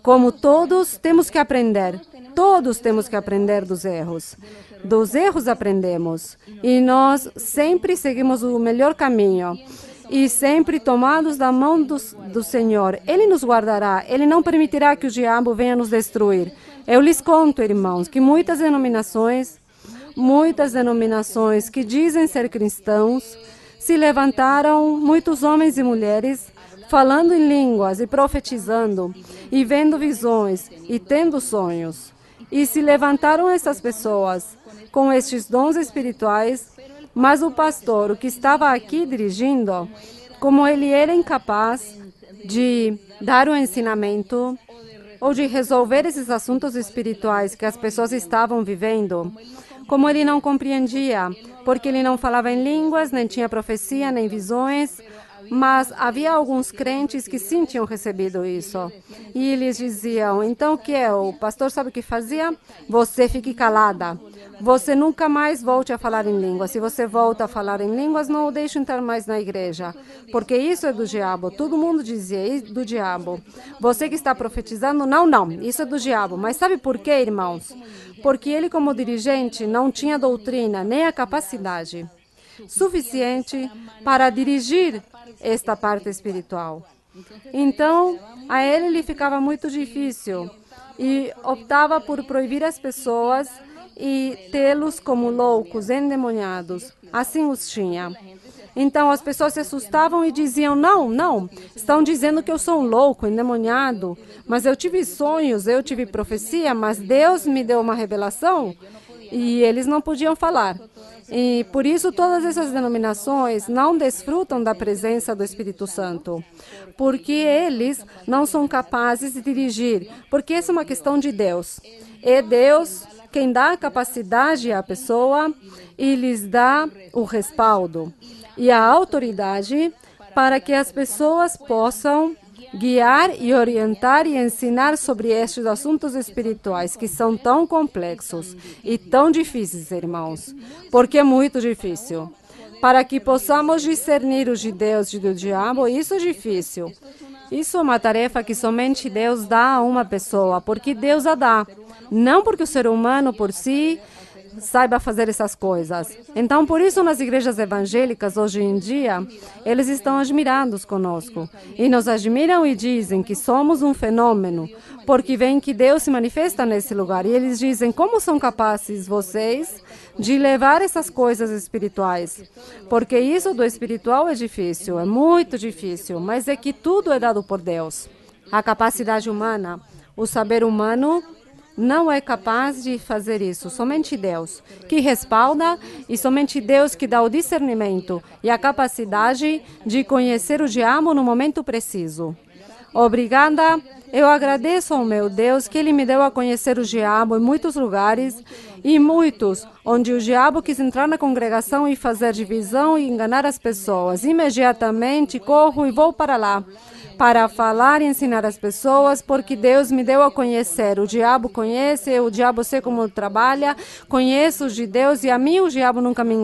como todos temos que aprender. Todos temos que aprender dos erros. Dos erros aprendemos. E nós sempre seguimos o melhor caminho. E sempre tomados da mão do Senhor. Ele nos guardará. Ele não permitirá que o diabo venha nos destruir. Eu lhes conto, irmãos, que muitas denominações que dizem ser cristãos, se levantaram muitos homens e mulheres, falando em línguas e profetizando, e vendo visões e tendo sonhos. E se levantaram essas pessoas com estes dons espirituais, mas o pastor, o que estava aqui dirigindo, como ele era incapaz de dar o ensinamento ou de resolver esses assuntos espirituais que as pessoas estavam vivendo, como ele não compreendia, porque ele não falava em línguas, nem tinha profecia, nem visões, mas havia alguns crentes que sim tinham recebido isso. E eles diziam, então o que é? O pastor sabe o que fazia? Você fique calada. Você nunca mais volte a falar em línguas. Se você volta a falar em línguas, não o deixe entrar mais na igreja. Porque isso é do diabo. Todo mundo dizia, isso é do diabo. Você que está profetizando, não, isso é do diabo. Mas sabe por quê, irmãos? Porque ele, como dirigente, não tinha doutrina, nem a capacidade suficiente para dirigir esta parte espiritual. Então, a ele lhe ficava muito difícil e optava por proibir as pessoas e tê-los como loucos, endemoniados. Assim os tinha. Então, as pessoas se assustavam e diziam, não, estão dizendo que eu sou um louco, endemoniado, mas eu tive sonhos, eu tive profecia, mas Deus me deu uma revelação e eles não podiam falar. E por isso todas essas denominações não desfrutam da presença do Espírito Santo, porque eles não são capazes de dirigir, porque essa é uma questão de Deus. É Deus quem dá a capacidade à pessoa e lhes dá o respaldo e a autoridade para que as pessoas possam guiar e orientar e ensinar sobre estes assuntos espirituais que são tão complexos e tão difíceis, irmãos, porque é muito difícil. Para que possamos discernir os de Deus e do diabo, isso é difícil. Isso é uma tarefa que somente Deus dá a uma pessoa, porque Deus a dá, não porque o ser humano por si saiba fazer essas coisas. Então, por isso, nas igrejas evangélicas, hoje em dia, eles estão admirados conosco. E nos admiram e dizem que somos um fenômeno, porque veem que Deus se manifesta nesse lugar. E eles dizem, como são capazes vocês de levar essas coisas espirituais? Porque isso do espiritual é difícil, é muito difícil, mas é que tudo é dado por Deus. A capacidade humana, o saber humano, não é capaz de fazer isso. Somente Deus que respalda e somente Deus que dá o discernimento e a capacidade de conhecer o diabo no momento preciso. Obrigada. Eu agradeço ao meu Deus que Ele me deu a conhecer o diabo em muitos lugares e muitos onde o diabo quis entrar na congregação e fazer divisão e enganar as pessoas. Imediatamente corro e vou para lá para falar e ensinar as pessoas, porque Deus me deu a conhecer. O diabo conhece, o diabo sei como trabalha, conheço os de Deus e a mim o diabo nunca me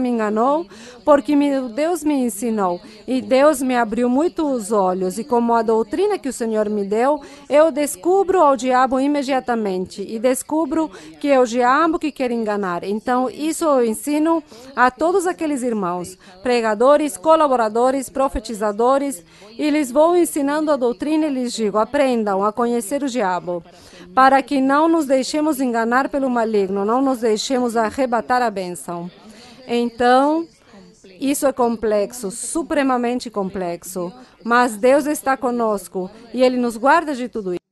enganou, porque Deus me ensinou e Deus me abriu muito os olhos e como a doutrina que o Senhor me deu, eu descubro ao diabo imediatamente e descubro que é o diabo que quer enganar. Então, isso eu ensino a todos aqueles irmãos, pregadores, colaboradores, profetizadores, e lhes vou ensinando a doutrina e lhes digo, aprendam a conhecer o diabo, para que não nos deixemos enganar pelo maligno, não nos deixemos arrebatar a bênção. Então, isso é complexo, supremamente complexo, mas Deus está conosco e Ele nos guarda de tudo isso.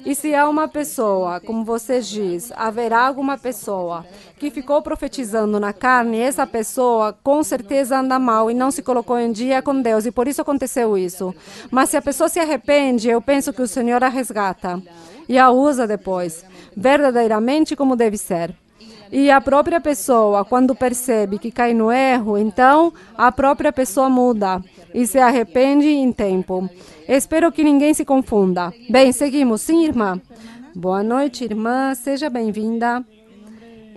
E se há uma pessoa, como você diz, haverá alguma pessoa que ficou profetizando na carne, essa pessoa com certeza anda mal e não se colocou em dia com Deus, e por isso aconteceu isso. Mas se a pessoa se arrepende, eu penso que o Senhor a resgata e a usa depois, verdadeiramente como deve ser. E a própria pessoa, quando percebe que cai no erro, então a própria pessoa muda e se arrepende em tempo. Espero que ninguém se confunda. Bem, seguimos. Sim, irmã? Boa noite, irmã. Seja bem-vinda.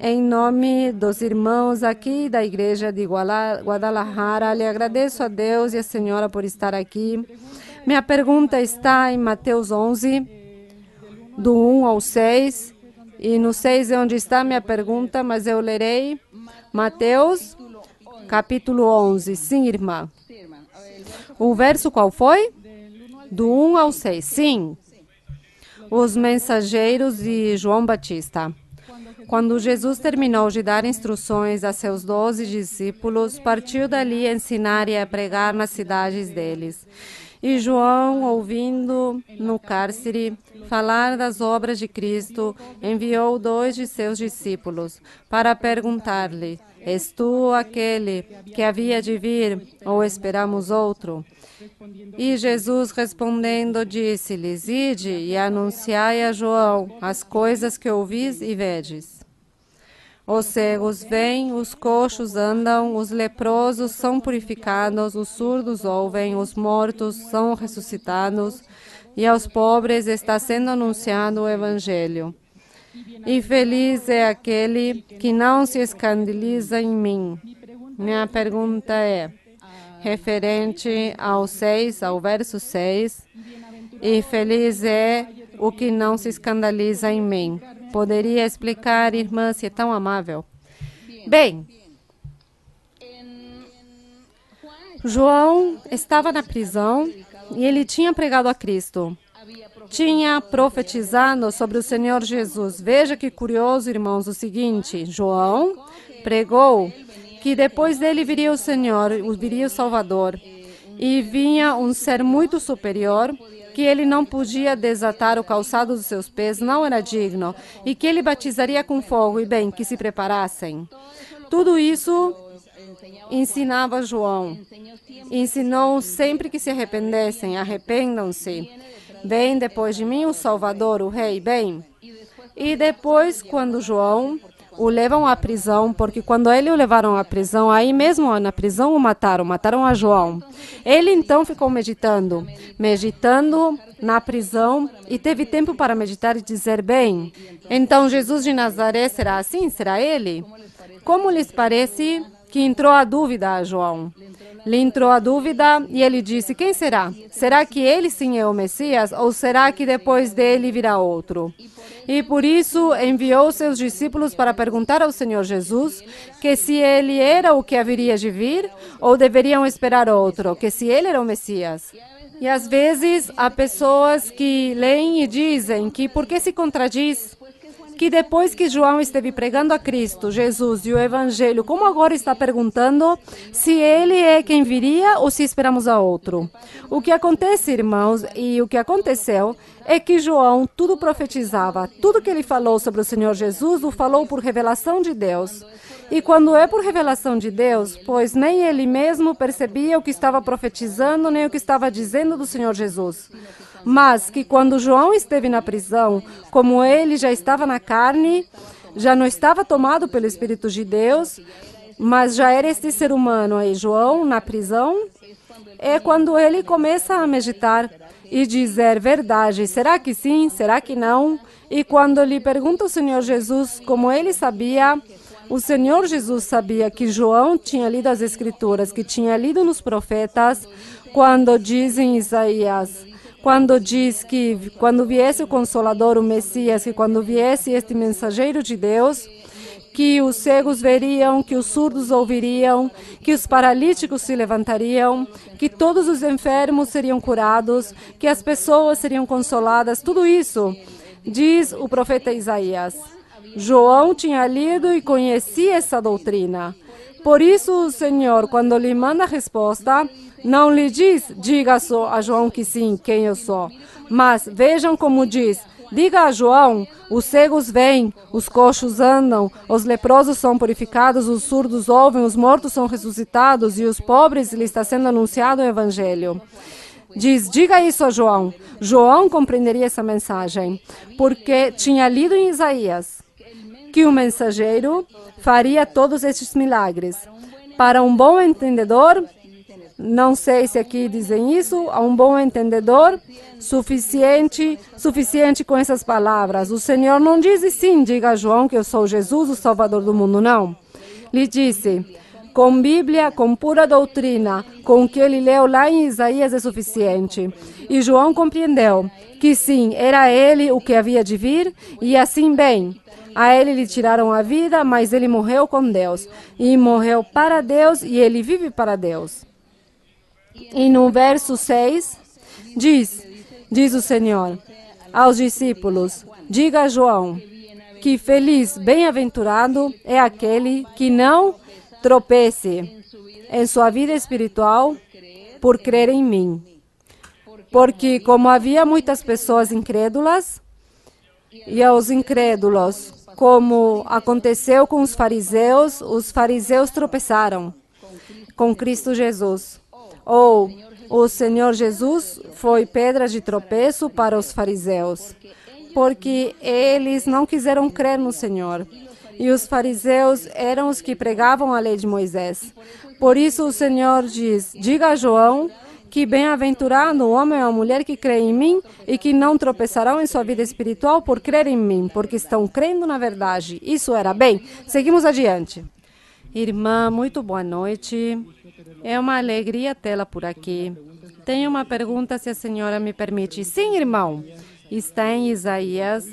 Em nome dos irmãos aqui da igreja de Guadalajara, lhe agradeço a Deus e a senhora por estar aqui. Minha pergunta está em Mateus 11, do 1 ao 6. E no 6 é onde está a minha pergunta, mas eu lerei Mateus, capítulo 11. Sim, irmã. O verso qual foi? Do 1 ao 6. Sim. os mensageiros de João Batista. Quando Jesus terminou de dar instruções a seus 12 discípulos, partiu dali a ensinar e a pregar nas cidades deles. E João, ouvindo no cárcere falar das obras de Cristo, enviou 2 de seus discípulos para perguntar-lhe: És tu aquele que havia de vir, ou esperamos outro? E Jesus, respondendo, disse-lhes: Ide e anunciai a João as coisas que ouvis e vedes. Os cegos vêm, os coxos andam, os leprosos são purificados, os surdos ouvem, os mortos são ressuscitados, e aos pobres está sendo anunciado o Evangelho. E feliz é aquele que não se escandaliza em mim. Minha pergunta é referente ao verso 6, e feliz é o que não se escandaliza em mim. Poderia explicar, irmã, se é tão amável? Bem, João estava na prisão e ele tinha pregado a Cristo. Tinha profetizado sobre o Senhor Jesus. Veja que curioso, irmãos, o seguinte: João pregou que depois dele viria o Senhor, viria o Salvador, e vinha um ser muito superior, que ele não podia desatar o calçado dos seus pés, não era digno, e que ele batizaria com fogo, e bem, que se preparassem. Tudo isso ensinava João. Ensinou sempre que se arrependessem, arrependam-se. Vem depois de mim o Salvador, o Rei, bem. E depois, quando João o levam à prisão, porque quando ele o levaram à prisão, aí mesmo na prisão o mataram a João. Ele então ficou meditando na prisão e teve tempo para meditar e dizer, bem, então Jesus de Nazaré será assim? Será ele? Como lhes parece que entrou a dúvida a João? Lhe entrou a dúvida e ele disse, quem será? Será que ele sim é o Messias ou será que depois dele virá outro? E por isso enviou seus discípulos para perguntar ao Senhor Jesus que se ele era o que haveria de vir ou deveriam esperar outro, que se ele era o Messias. E às vezes há pessoas que leem e dizem que por que se contradiz? Que depois que João esteve pregando a Cristo, Jesus e o Evangelho, como agora está perguntando se ele é quem viria ou se esperamos a outro? O que acontece, irmãos, e o que aconteceu é que João tudo profetizava. Tudo que ele falou sobre o Senhor Jesus, o falou por revelação de Deus. E quando é por revelação de Deus, pois nem ele mesmo percebia o que estava profetizando, nem o que estava dizendo do Senhor Jesus. Mas que quando João esteve na prisão, como ele já estava na carne, já não estava tomado pelo Espírito de Deus, mas já era este ser humano aí, João, na prisão, é quando ele começa a meditar e dizer verdade, será que sim, será que não? E quando lhe pergunta o Senhor Jesus como ele sabia, o Senhor Jesus sabia que João tinha lido as Escrituras, que tinha lido nos profetas, quando diz em Isaías, quando diz que quando viesse o Consolador, o Messias, que quando viesse este mensageiro de Deus, que os cegos veriam, que os surdos ouviriam, que os paralíticos se levantariam, que todos os enfermos seriam curados, que as pessoas seriam consoladas, tudo isso, diz o profeta Isaías. João tinha lido e conhecia essa doutrina. Por isso o Senhor, quando lhe manda a resposta, não lhe diz, diga só a João que sim, quem eu sou. Mas vejam como diz, diga a João, os cegos vêm, os coxos andam, os leprosos são purificados, os surdos ouvem, os mortos são ressuscitados e os pobres lhe está sendo anunciado o Evangelho. Diz, diga isso a João. João compreenderia essa mensagem, porque tinha lido em Isaías que o mensageiro faria todos estes milagres. Para um bom entendedor, não sei se aqui dizem isso, a um bom entendedor, suficiente com essas palavras. O Senhor não diz sim, diga a João que eu sou Jesus, o Salvador do mundo, não. Lhe disse, com Bíblia, com pura doutrina, com o que ele leu lá em Isaías é suficiente. E João compreendeu que sim, era ele o que havia de vir, e assim bem. A ele lhe tiraram a vida, mas ele morreu com Deus. E morreu para Deus, e ele vive para Deus. E no verso 6, diz o Senhor, aos discípulos: diga a João que feliz, bem-aventurado é aquele que não tropece em sua vida espiritual por crer em mim. Porque como havia muitas pessoas incrédulas, e aos incrédulos, como aconteceu com os fariseus tropeçaram com Cristo Jesus. Ou o Senhor Jesus foi pedra de tropeço para os fariseus, porque eles não quiseram crer no Senhor. E os fariseus eram os que pregavam a lei de Moisés. Por isso o Senhor diz: diga a João que bem-aventurado o homem ou a mulher que crê em mim e que não tropeçarão em sua vida espiritual por crer em mim, porque estão crendo na verdade. Isso era bem. Seguimos adiante. Irmã, muito boa noite. É uma alegria tê-la por aqui. Tenho uma pergunta, se a senhora me permite. Sim, irmão. Está em Isaías,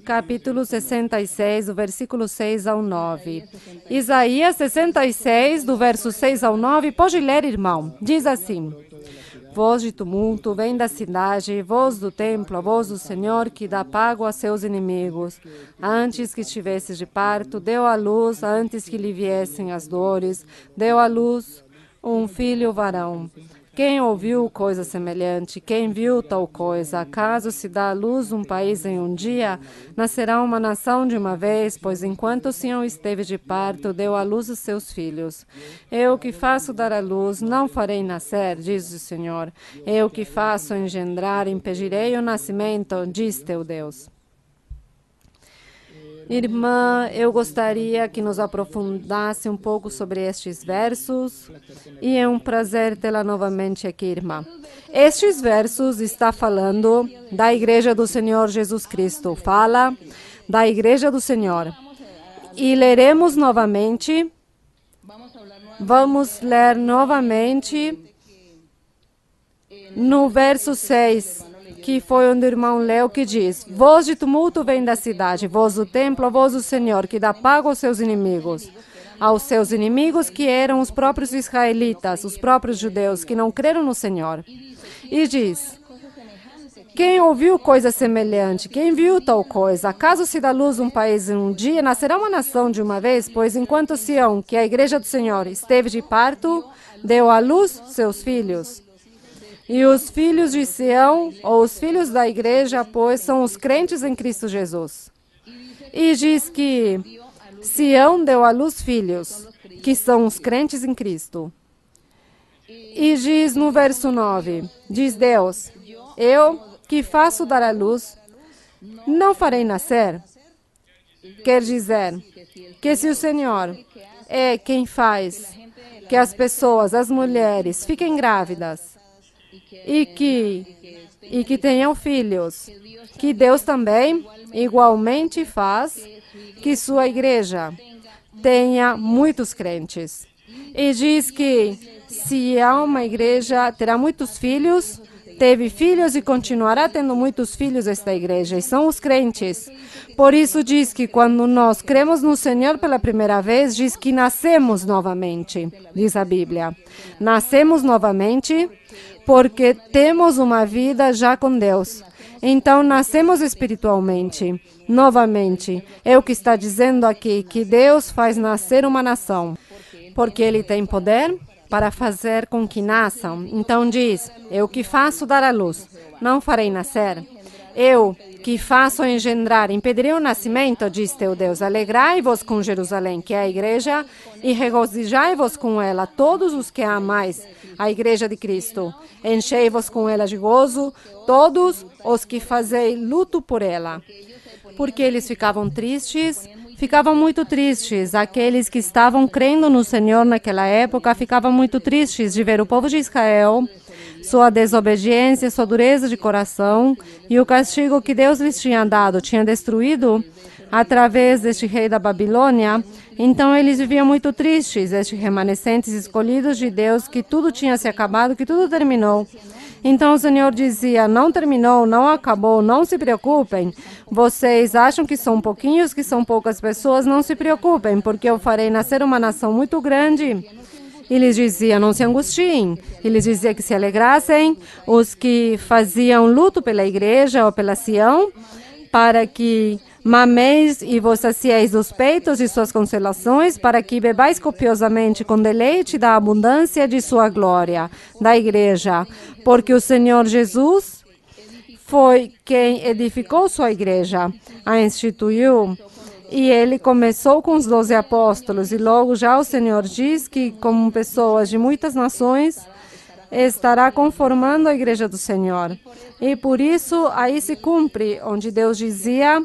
capítulo 66, do versículo 6 ao 9. Isaías 66, do verso 6 ao 9. Pode ler, irmão. Diz assim: voz de tumulto vem da cidade, voz do templo, a voz do Senhor que dá pago a seus inimigos. Antes que estivesse de parto, deu à luz, antes que lhe viessem as dores, deu à luz um filho varão. Quem ouviu coisa semelhante? Quem viu tal coisa? Acaso se dá à luz um país em um dia? Nascerá uma nação de uma vez? Pois enquanto Sião esteve de parto, deu à luz os seus filhos. Eu que faço dar à luz, não farei nascer, diz o Senhor. Eu que faço engendrar, impedirei o nascimento, diz teu Deus. Irmã, eu gostaria que nos aprofundasse um pouco sobre estes versos e é um prazer tê-la novamente aqui, irmã. Estes versos está falando da Igreja do Senhor Jesus Cristo. Fala da Igreja do Senhor. E leremos novamente, vamos ler novamente no verso 6. Que foi onde o irmão leu, que diz: voz de tumulto vem da cidade, voz do templo, a voz do Senhor, que dá pago aos seus inimigos que eram os próprios israelitas, os próprios judeus, que não creram no Senhor. E diz: quem ouviu coisa semelhante? Quem viu tal coisa? Acaso se dá luz um país em um dia? Nascerá uma nação de uma vez? Pois enquanto Sião, que é a igreja do Senhor, esteve de parto, deu à luz seus filhos. E os filhos de Sião, ou os filhos da igreja, pois, são os crentes em Cristo Jesus. E diz que Sião deu à luz filhos, que são os crentes em Cristo. E diz no verso 9, diz Deus: eu que faço dar à luz, não farei nascer. Quer dizer que se o Senhor é quem faz que as pessoas, as mulheres, fiquem grávidas, e que tenham filhos, que Deus também igualmente faz que sua igreja tenha muitos crentes. E diz que se há uma igreja, terá muitos filhos, teve filhos e continuará tendo muitos filhos esta igreja, e são os crentes. Por isso diz que quando nós cremos no Senhor pela primeira vez, diz que nascemos novamente, diz a Bíblia. Nascemos novamente porque temos uma vida já com Deus. Então, nascemos espiritualmente, novamente. É o que está dizendo aqui, que Deus faz nascer uma nação, porque Ele tem poder para fazer com que nasçam. Então diz: eu que faço dar à luz, não farei nascer. Eu que faço engendrar, impedirei o nascimento, diz teu Deus. Alegrai-vos com Jerusalém, que é a igreja, e regozijai-vos com ela, todos os que amais a igreja de Cristo. Enchei-vos com ela de gozo, todos os que fazei luto por ela. Porque eles ficavam tristes, ficavam muito tristes. Aqueles que estavam crendo no Senhor naquela época ficavam muito tristes de ver o povo de Israel, sua desobediência, sua dureza de coração e o castigo que Deus lhes tinha dado, tinha destruído através deste rei da Babilônia. Então eles viviam muito tristes, estes remanescentes escolhidos de Deus, que tudo tinha se acabado, que tudo terminou. Então o Senhor dizia: não terminou, não acabou, não se preocupem. Vocês acham que são pouquinhos, que são poucas pessoas? Não se preocupem, porque eu farei nascer uma nação muito grande E lhes dizia, não se angustiem. E lhes dizia que se alegrassem os que faziam luto pela igreja ou pela Sião, para que mameis e vos sacieis dos peitos de suas consolações, para que bebais copiosamente com deleite da abundância de sua glória, da igreja. Porque o Senhor Jesus foi quem edificou sua igreja, a instituiu. E ele começou com os 12 apóstolos, e logo já o Senhor diz que, como pessoas de muitas nações, estará conformando a igreja do Senhor. E por isso, aí se cumpre, onde Deus dizia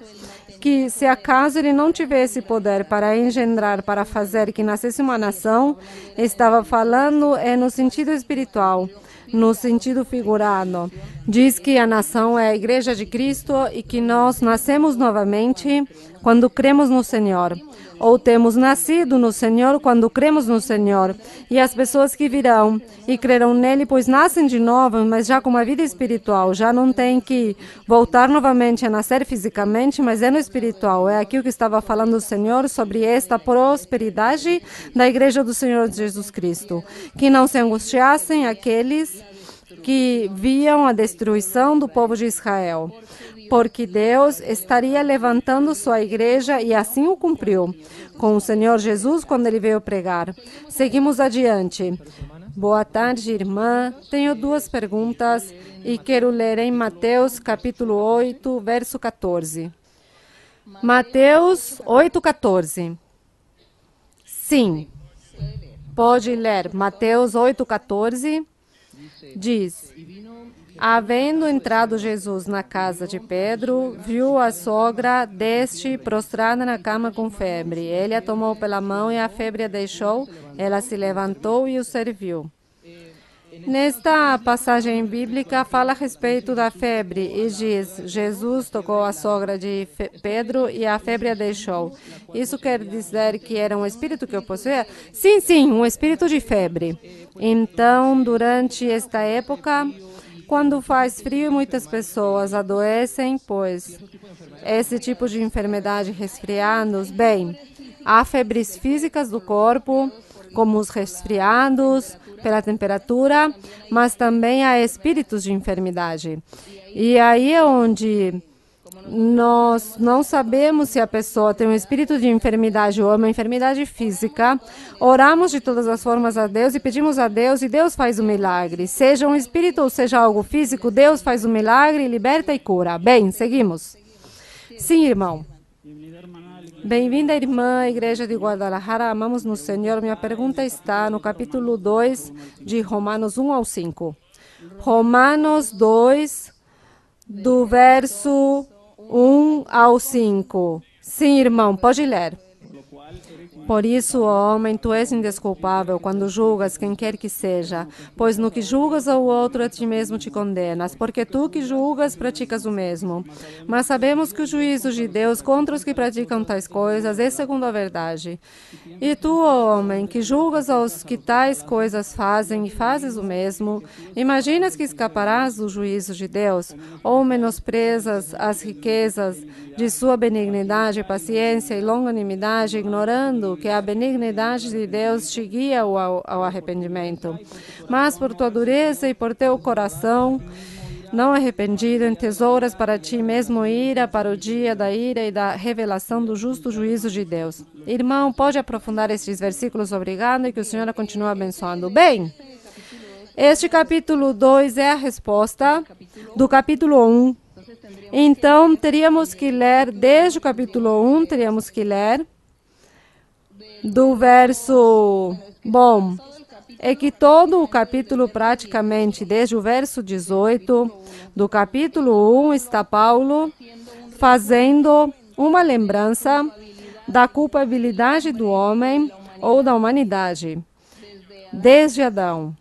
que, se acaso ele não tivesse poder para engendrar, para fazer que nascesse uma nação, estava falando no sentido espiritual, no sentido figurado. Diz que a nação é a igreja de Cristo e que nós nascemos novamente quando cremos no Senhor. Ou temos nascido no Senhor quando cremos no Senhor. E as pessoas que virão e crerão nele, pois nascem de novo, mas já com uma vida espiritual. Já não tem que voltar novamente a nascer fisicamente, mas é no espiritual. É aqui o que estava falando o Senhor sobre esta prosperidade da igreja do Senhor Jesus Cristo. Que não se angustiassem aqueles que viam a destruição do povo de Israel, porque Deus estaria levantando sua igreja e assim o cumpriu com o Senhor Jesus quando ele veio pregar. Seguimos adiante. Boa tarde, irmã. Tenho 2 perguntas e quero ler em Mateus capítulo 8, verso 14. Mateus 8, 14. Sim. Pode ler. Mateus 8, 14. Diz: havendo entrado Jesus na casa de Pedro, viu a sogra deste prostrada na cama com febre. Ele a tomou pela mão e a febre a deixou. Ela se levantou e o serviu. Nesta passagem bíblica, fala a respeito da febre e diz: Jesus tocou a sogra de Pedro e a febre a deixou. Isso quer dizer que era um espírito que o possuía? Sim, um espírito de febre. Então, durante esta época, quando faz frio, muitas pessoas adoecem, pois esse tipo de enfermidade, resfriados, bem, há febres físicas do corpo, como os resfriados, pela temperatura, mas também há espíritos de enfermidade. E aí é onde nós não sabemos se a pessoa tem um espírito de enfermidade ou uma enfermidade física. Oramos de todas as formas a Deus e pedimos a Deus e Deus faz o milagre. Seja um espírito ou seja algo físico, Deus faz o milagre, liberta e cura. Bem, seguimos. Sim, irmão. Bem-vinda, irmã, Igreja de Guadalajara. Amamos no Senhor. Minha pergunta está no capítulo 2 de Romanos 1 ao 5. Romanos 2, do verso 1 ao 5. Sim, irmão, pode ler. Por isso, ó homem, tu és indesculpável quando julgas quem quer que seja, pois no que julgas ao outro, a ti mesmo te condenas, porque tu que julgas, praticas o mesmo. Mas sabemos que o juízo de Deus contra os que praticam tais coisas é segundo a verdade. E tu, ó homem, que julgas aos que tais coisas fazem e fazes o mesmo, imaginas que escaparás do juízo de Deus? Ou menosprezas as riquezas de sua benignidade, paciência e longanimidade, ignorando que a benignidade de Deus te guia ao arrependimento. Mas por tua dureza e por teu coração não arrependido, entesouras para ti mesmo ira para o dia da ira e da revelação do justo juízo de Deus. Irmão, pode aprofundar estes versículos? Obrigado, e que o Senhor continue abençoando. Bem, este capítulo 2 é a resposta do capítulo 1. Então, teríamos que ler desde o capítulo 1, teríamos que ler do verso... Bom, é que todo o capítulo, praticamente, desde o verso 18 do capítulo 1, está Paulo fazendo uma lembrança da culpabilidade do homem ou da humanidade, desde Adão.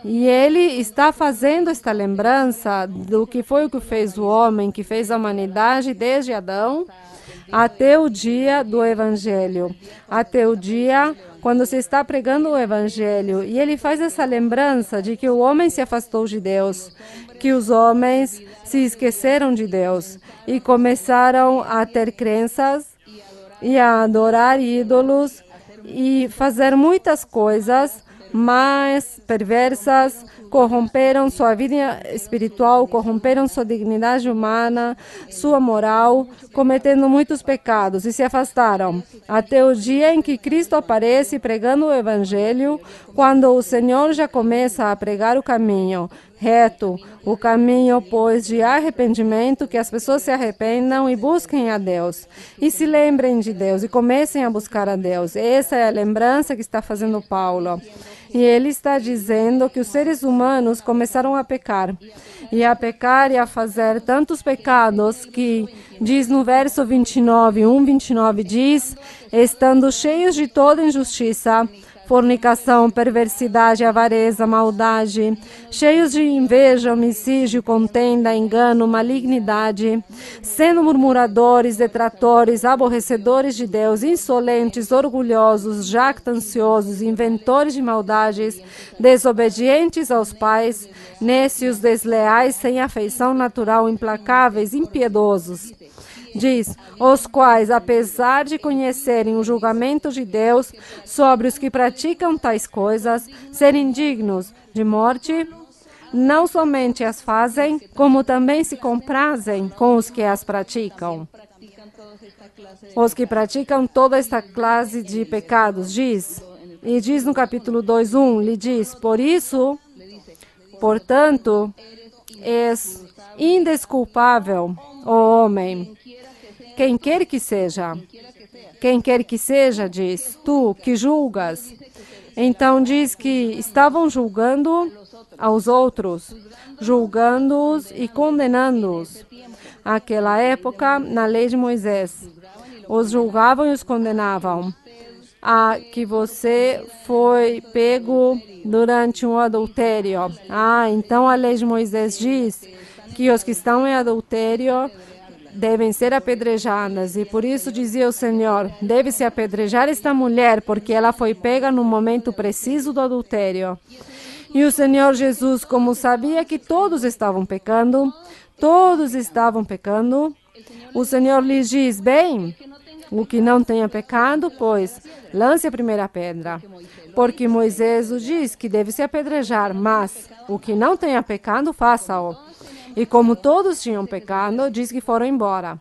E ele está fazendo esta lembrança do que foi o que fez o homem, que fez a humanidade desde Adão até o dia do Evangelho, até o dia quando se está pregando o Evangelho. E ele faz essa lembrança de que o homem se afastou de Deus, que os homens se esqueceram de Deus e começaram a ter crenças e a adorar ídolos e fazer muitas coisas mais perversas, corromperam sua vida espiritual, corromperam sua dignidade humana, sua moral, cometendo muitos pecados e se afastaram, até o dia em que Cristo aparece pregando o Evangelho, quando o Senhor já começa a pregar o caminho reto, o caminho, pois, de arrependimento, que as pessoas se arrependam e busquem a Deus, e se lembrem de Deus, e comecem a buscar a Deus. Essa é a lembrança que está fazendo Paulo. E ele está dizendo que os seres humanos começaram a pecar, e a fazer tantos pecados que, diz no verso 29, 1:29, diz, estando cheios de toda injustiça, fornicação, perversidade, avareza, maldade, cheios de inveja, homicídio, contenda, engano, malignidade, sendo murmuradores, detratores, aborrecedores de Deus, insolentes, orgulhosos, jactanciosos, inventores de maldades, desobedientes aos pais, nécios, desleais, sem afeição natural, implacáveis, impiedosos. Diz, os quais, apesar de conhecerem o julgamento de Deus sobre os que praticam tais coisas, serem dignos de morte, não somente as fazem, como também se comprazem com os que as praticam. Os que praticam toda esta classe de pecados, diz no capítulo 2:1, lhe diz, por isso, portanto, és indesculpável, ó homem, quem quer que seja, diz, tu que julgas. Então diz que estavam julgando aos outros, julgando-os e condenando-os. Naquela época, na lei de Moisés, os julgavam e os condenavam. Que você foi pego durante um adultério. Então a lei de Moisés diz que os que estão em adultério devem ser apedrejadas. E por isso dizia o Senhor, deve-se apedrejar esta mulher, porque ela foi pega no momento preciso do adultério. E o Senhor Jesus, como sabia que todos estavam pecando, o Senhor lhes diz, bem, o que não tenha pecado, pois, lance a primeira pedra. Porque Moisés o diz que deve se apedrejar, mas o que não tenha pecado, faça-o. E como todos tinham pecado, diz que foram embora.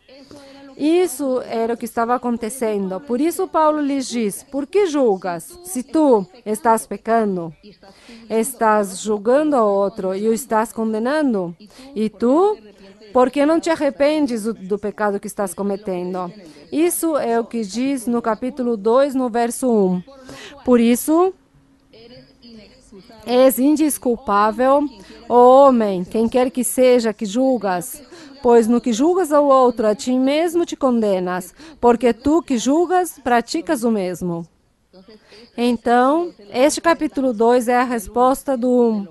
Isso era o que estava acontecendo. Por isso Paulo lhes diz, por que julgas? Se tu estás pecando, estás julgando o outro e o estás condenando. E tu, por que não te arrependes do pecado que estás cometendo? Isso é o que diz no capítulo 2, no verso 1. Por isso, és indesculpável, ó homem, quem quer que seja que julgas, pois no que julgas ao outro, a ti mesmo te condenas, porque tu que julgas, praticas o mesmo. Então, este capítulo 2 é a resposta do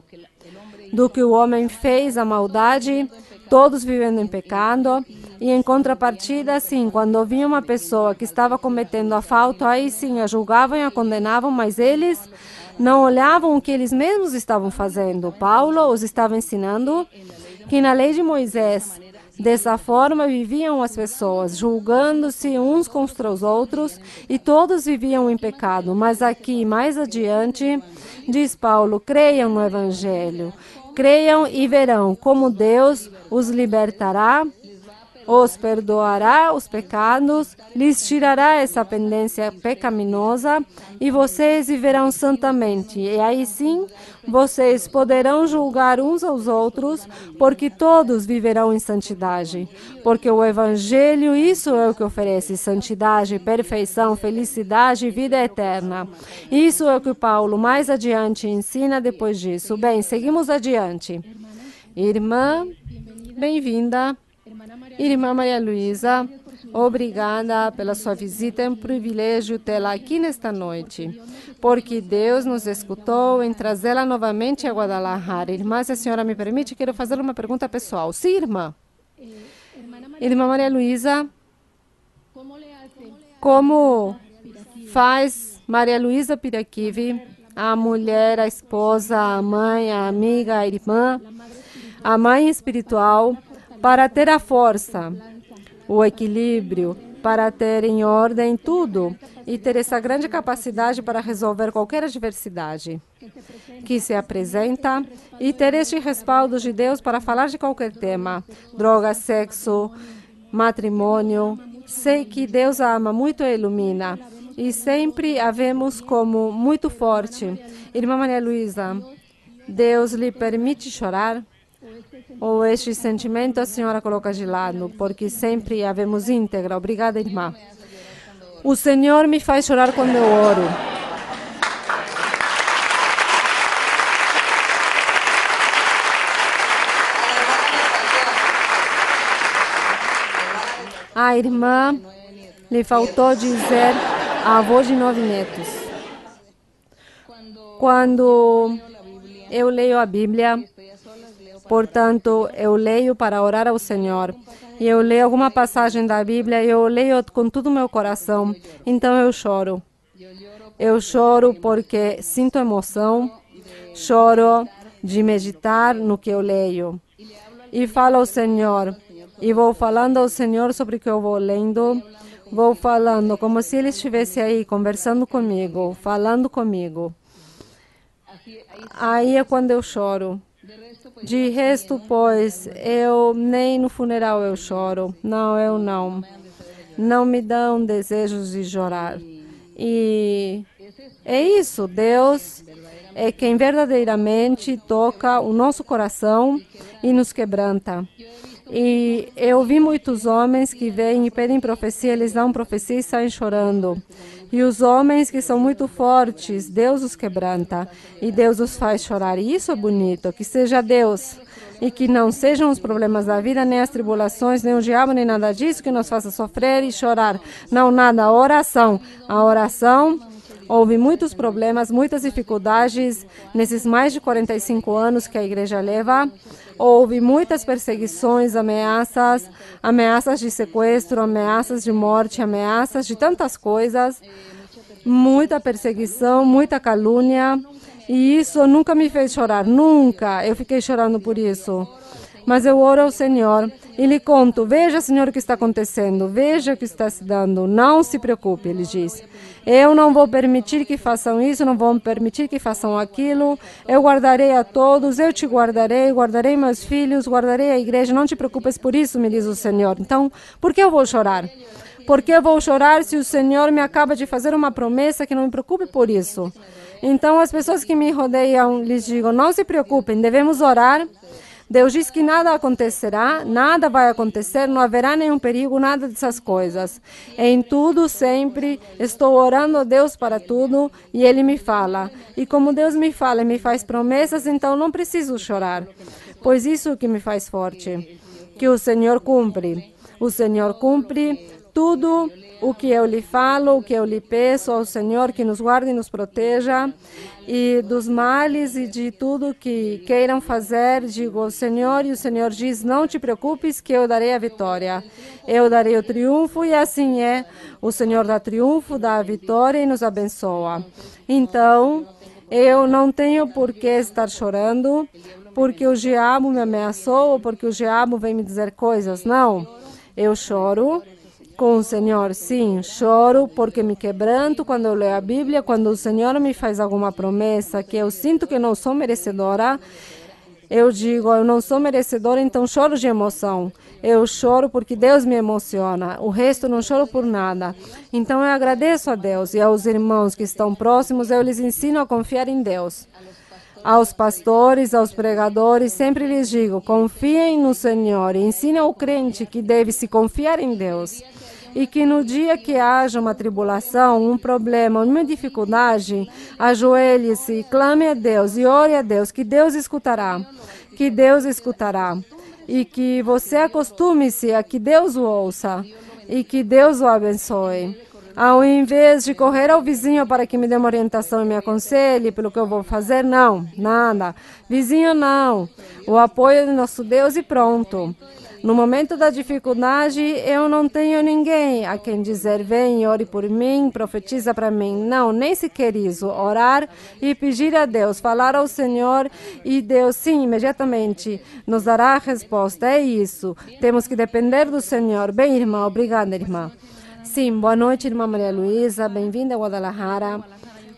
que o homem fez, a maldade, todos vivendo em pecado, e em contrapartida, sim, quando havia uma pessoa que estava cometendo a falta, aí sim, a julgavam e a condenavam, mas eles não olhavam o que eles mesmos estavam fazendo. Paulo os estava ensinando que na lei de Moisés, dessa forma viviam as pessoas, julgando-se uns contra os outros, e todos viviam em pecado. Mas aqui, mais adiante, diz Paulo, creiam no Evangelho, creiam e verão como Deus os libertará, os perdoará os pecados, lhes tirará essa pendência pecaminosa e vocês viverão santamente. E aí sim, vocês poderão julgar uns aos outros, porque todos viverão em santidade. Porque o Evangelho, isso é o que oferece santidade, perfeição, felicidade e vida eterna. Isso é o que Paulo mais adiante ensina depois disso. Bem, seguimos adiante. Irmã, bem-vinda. Irmã Maria Luísa, obrigada pela sua visita. É um privilégio tê-la aqui nesta noite, porque Deus nos escutou em trazê-la novamente a Guadalajara. Irmã, se a senhora me permite, quero fazer uma pergunta pessoal. Sim, irmã? Irmã Maria Luísa, como faz Maria Luísa Piraquive, a mulher, a esposa, a mãe, a amiga, a irmã, a mãe espiritual, para ter a força, o equilíbrio, para ter em ordem tudo e ter essa grande capacidade para resolver qualquer adversidade que se apresenta e ter este respaldo de Deus para falar de qualquer tema, droga, sexo, matrimônio. Sei que Deus a ama muito e ilumina e sempre a vemos como muito forte. Irmã Maria Luísa, Deus lhe permite chorar? Ou este sentimento a senhora coloca de lado, porque sempre a vemos íntegra? Obrigada, irmã. O Senhor me faz chorar quando eu oro. A irmã lhe faltou dizer a avó de 9 netos. Quando eu leio a Bíblia, portanto, eu leio para orar ao Senhor, e eu leio alguma passagem da Bíblia, e eu leio com todo o meu coração, então eu choro. Eu choro porque sinto emoção, choro de meditar no que eu leio. E falo ao Senhor, e vou falando ao Senhor sobre o que eu vou lendo, vou falando como se Ele estivesse aí, conversando comigo, falando comigo. Aí é quando eu choro. De resto, pois, eu nem no funeral eu choro. Não, eu não. Não me dão desejos de chorar. E é isso, Deus é quem verdadeiramente toca o nosso coração e nos quebranta. E eu vi muitos homens que vêm e pedem profecia, eles dão profecia e saem chorando. E os homens que são muito fortes, Deus os quebranta e Deus os faz chorar. E isso é bonito, que seja Deus e que não sejam os problemas da vida, nem as tribulações, nem o diabo, nem nada disso que nos faça sofrer e chorar. Não, nada, a oração. A oração, houve muitos problemas, muitas dificuldades nesses mais de 45 anos que a igreja leva. Houve muitas perseguições, ameaças de sequestro, ameaças de morte, ameaças de tantas coisas. Muita perseguição, muita calúnia. E isso nunca me fez chorar, nunca. Eu fiquei chorando por isso. Mas eu oro ao Senhor e lhe conto, veja, Senhor, o que está acontecendo, veja o que está se dando, não se preocupe, ele diz. Eu não vou permitir que façam isso, não vou permitir que façam aquilo, eu guardarei a todos, eu te guardarei, guardarei meus filhos, guardarei a igreja, não te preocupes por isso, me diz o Senhor. Então, por que eu vou chorar? Por que eu vou chorar se o Senhor me acaba de fazer uma promessa que não me preocupe por isso? Então, as pessoas que me rodeiam, lhes digo, não se preocupem, devemos orar. Deus diz que nada acontecerá, nada vai acontecer, não haverá nenhum perigo, nada dessas coisas. Em tudo, sempre, estou orando a Deus para tudo e Ele me fala. E como Deus me fala e me faz promessas, então não preciso chorar, pois isso que me faz forte, que o Senhor cumpre. O Senhor cumpre tudo o que eu lhe falo, o que eu lhe peço ao Senhor, que nos guarde e nos proteja, e dos males e de tudo que queiram fazer, digo ao Senhor, e o Senhor diz, não te preocupes que eu darei a vitória. Eu darei o triunfo, e assim é. O Senhor dá triunfo, dá a vitória e nos abençoa. Então, eu não tenho por que estar chorando, porque o diabo me ameaçou, ou porque o diabo vem me dizer coisas. Não, eu choro com o Senhor, sim, choro porque me quebranto quando eu leio a Bíblia, quando o Senhor me faz alguma promessa que eu sinto que não sou merecedora, eu digo, eu não sou merecedora, então choro de emoção. Eu choro porque Deus me emociona, o resto não choro por nada. Então eu agradeço a Deus e aos irmãos que estão próximos, eu lhes ensino a confiar em Deus. Aos pastores, aos pregadores, sempre lhes digo, confiem no Senhor e ensine ao crente que deve se confiar em Deus. E que no dia que haja uma tribulação, um problema, uma dificuldade, ajoelhe-se e clame a Deus e ore a Deus, que Deus escutará, que Deus escutará. E que você acostume-se a que Deus o ouça e que Deus o abençoe. Ao invés de correr ao vizinho para que me dê uma orientação e me aconselhe pelo que eu vou fazer, não, nada. Vizinho, não. O apoio do nosso Deus e pronto. No momento da dificuldade, eu não tenho ninguém a quem dizer, vem, ore por mim, profetiza para mim. Não, nem sequer isso. Orar e pedir a Deus, falar ao Senhor e Deus, sim, imediatamente nos dará a resposta. É isso. Temos que depender do Senhor. Bem, irmã, obrigada, irmã. Sim, boa noite, irmã Maria Luísa. Bem-vinda a Guadalajara.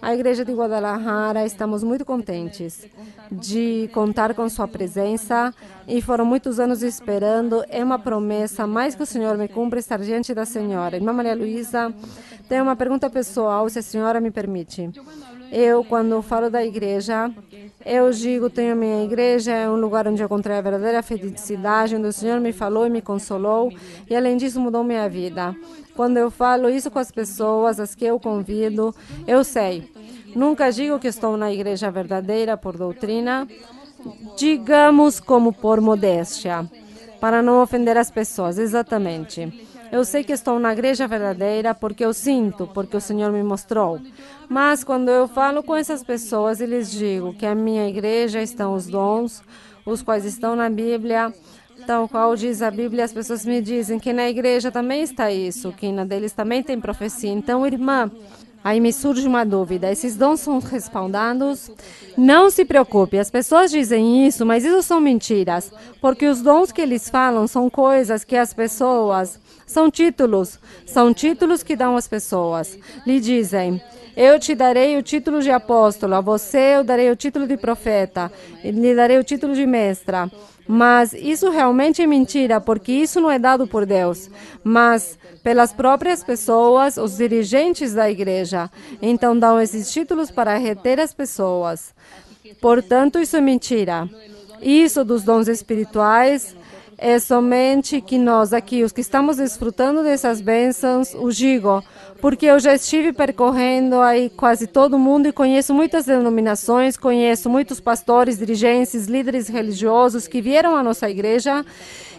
A Igreja de Guadalajara, estamos muito contentes de contar com sua presença e foram muitos anos esperando. É uma promessa, mais que o Senhor me cumpra estar diante da Senhora. Irmã Maria Luísa, tenho uma pergunta pessoal, se a senhora me permite. Eu, quando falo da igreja, eu digo, tenho minha igreja, é um lugar onde eu encontrei a verdadeira felicidade, onde o Senhor me falou e me consolou, e além disso mudou minha vida. Quando eu falo isso com as pessoas, as que eu convido, eu sei. Nunca digo que estou na igreja verdadeira por doutrina, digamos como por modéstia, para não ofender as pessoas, exatamente. Eu sei que estou na igreja verdadeira porque eu sinto, porque o Senhor me mostrou. Mas quando eu falo com essas pessoas e lhes digo que a minha igreja estão os dons, os quais estão na Bíblia, tal qual diz a Bíblia, as pessoas me dizem que na igreja também está isso, que na deles também tem profecia. Então, irmã, aí me surge uma dúvida, esses dons são respaldados? Não se preocupe, as pessoas dizem isso, mas isso são mentiras, porque os dons que eles falam são coisas que as pessoas, são títulos que dão às pessoas. Lhe dizem, eu te darei o título de apóstolo, a você eu darei o título de profeta, lhe darei o título de mestra. Mas isso realmente é mentira, porque isso não é dado por Deus, mas pelas próprias pessoas, os dirigentes da igreja. Então dão esses títulos para reter as pessoas. Portanto, isso é mentira. Isso dos dons espirituais é somente que nós aqui, os que estamos desfrutando dessas bênçãos, o digo, porque eu já estive percorrendo aí quase todo mundo e conheço muitas denominações, conheço muitos pastores, dirigentes, líderes religiosos que vieram à nossa igreja,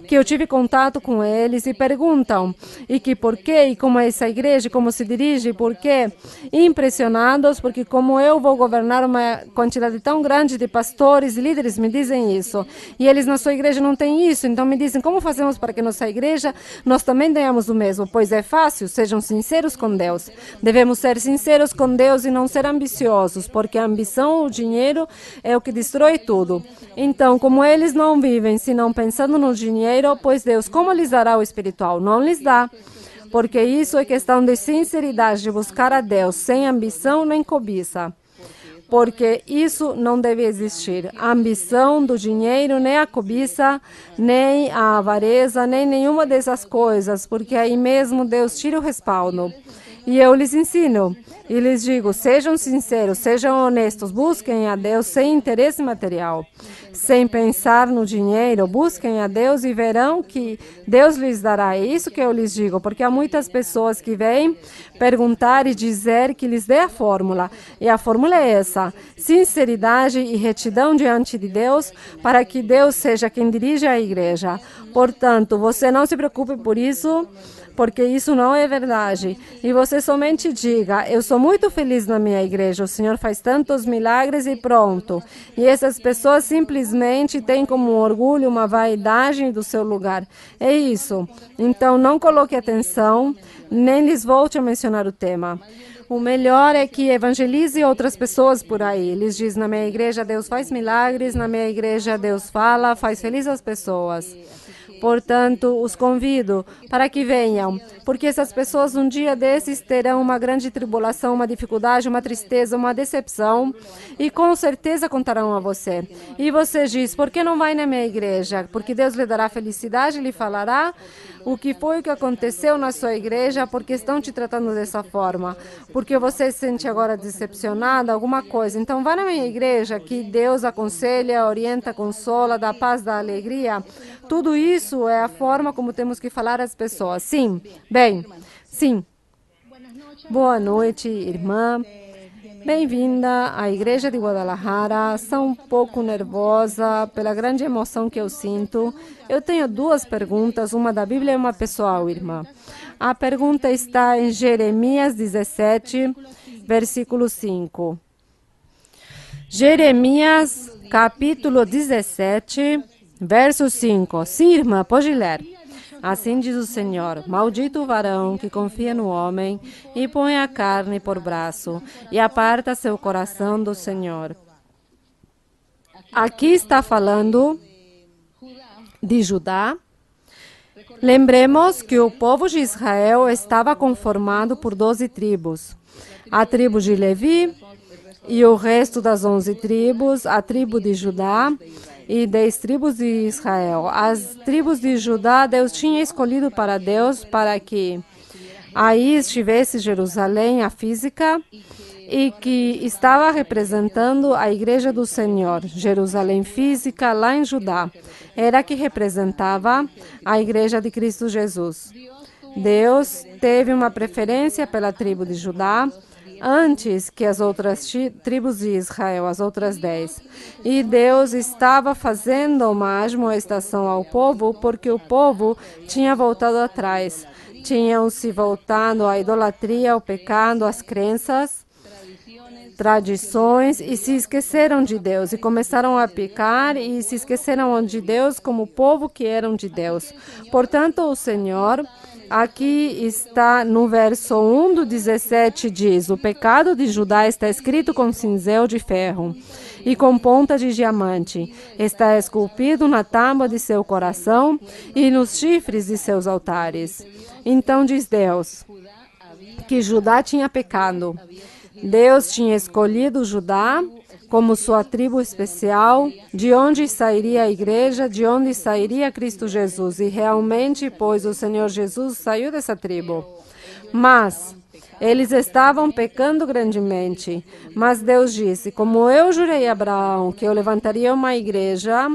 que eu tive contato com eles e perguntam e que por quê e como é essa igreja, como se dirige, por quê? Impressionados, porque como eu vou governar uma quantidade tão grande de pastores e líderes, me dizem isso. E eles na sua igreja não têm isso, então me dizem, como fazemos para que nossa igreja nós também tenhamos o mesmo? Pois é fácil, sejam sinceros com Deus. Devemos ser sinceros com Deus e não ser ambiciosos, porque a ambição, o dinheiro é o que destrói tudo. Então, como eles não vivem senão pensando no dinheiro, pois Deus, como lhes dará o espiritual? Não lhes dá. Porque isso é questão de sinceridade, de buscar a Deus, sem ambição nem cobiça. Porque isso não deve existir. A ambição do dinheiro, nem a cobiça, nem a avareza, nem nenhuma dessas coisas, porque aí mesmo Deus tira o respaldo. E eu lhes ensino, e lhes digo, sejam sinceros, sejam honestos, busquem a Deus sem interesse material, sem pensar no dinheiro, busquem a Deus e verão que Deus lhes dará. É isso que eu lhes digo, porque há muitas pessoas que vêm perguntar e dizer que lhes dê a fórmula. E a fórmula é essa, sinceridade e retidão diante de Deus, para que Deus seja quem dirige a igreja. Portanto, você não se preocupe por isso, porque isso não é verdade. E você somente diga, eu sou muito feliz na minha igreja, o Senhor faz tantos milagres e pronto. E essas pessoas simplesmente têm como orgulho uma vaidade do seu lugar. É isso. Então não coloque atenção, nem lhes volte a mencionar o tema. O melhor é que evangelize outras pessoas por aí. Eles dizem, na minha igreja Deus faz milagres, na minha igreja Deus fala, faz feliz as pessoas. Portanto, os convido para que venham, porque essas pessoas um dia desses terão uma grande tribulação, uma dificuldade, uma tristeza, uma decepção e com certeza contarão a você. E você diz, por que não vai na minha igreja? Porque Deus lhe dará felicidade, lhe falará o que foi que aconteceu na sua igreja, porque estão te tratando dessa forma, porque você se sente agora decepcionada, alguma coisa. Então, vá na minha igreja, que Deus aconselha, orienta, consola, dá paz, dá alegria. Tudo isso é a forma como temos que falar às pessoas. Sim, bem, sim. Boa noite, irmã. Bem-vinda à Igreja de Guadalajara. Estou um pouco nervosa pela grande emoção que eu sinto. Eu tenho duas perguntas, uma da Bíblia e uma pessoal, irmã. A pergunta está em Jeremias 17, versículo 5. Jeremias, capítulo 17, verso 5. Sim, irmã, pode ler. Assim diz o Senhor, maldito o varão que confia no homem e põe a carne por braço e aparta seu coração do Senhor. Aqui está falando de Judá Lembremos que o povo de Israel estava conformado por 12 tribos. A tribo de Levi e o resto das 11 tribos, a tribo de Judá e 10 tribos de Israel. As tribos de Judá, Deus tinha escolhido para que aí estivesse Jerusalém, a física, e que estava representando a igreja do Senhor. Jerusalém física, lá em Judá, era que representava a igreja de Cristo Jesus. Deus teve uma preferência pela tribo de Judá, antes que as outras tribos de Israel, as outras 10. E Deus estava fazendo uma admoestação ao povo, porque o povo tinha voltado atrás. Tinham se voltado à idolatria, ao pecado, às crenças, tradições, e se esqueceram de Deus, e começaram a pecar, e se esqueceram de Deus como o povo que eram de Deus. Portanto, o Senhor... Aqui está no verso 1 do 17, diz: o pecado de Judá está escrito com cinzel de ferro e com ponta de diamante. Está esculpido na tábua de seu coração e nos chifres de seus altares. Então diz Deus que Judá tinha pecado. Deus tinha escolhido Judá como sua tribo especial, de onde sairia a igreja, de onde sairia Cristo Jesus. E realmente, pois, o Senhor Jesus saiu dessa tribo. Mas eles estavam pecando grandemente. Mas Deus disse: como eu jurei a Abraão que eu levantaria uma igreja,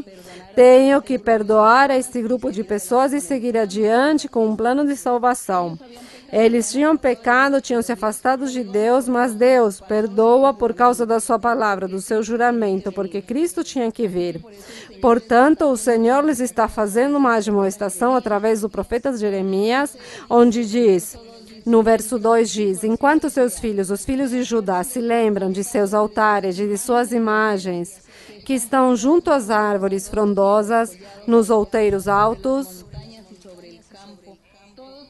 tenho que perdoar a este grupo de pessoas e seguir adiante com um plano de salvação. Eles tinham pecado, tinham se afastado de Deus, mas Deus perdoa por causa da sua palavra, do seu juramento, porque Cristo tinha que vir. Portanto, o Senhor lhes está fazendo uma admoestação através do profeta Jeremias, onde diz, no verso 2 diz: enquanto seus filhos, os filhos de Judá, se lembram de seus altares e de suas imagens, que estão junto às árvores frondosas, nos outeiros altos,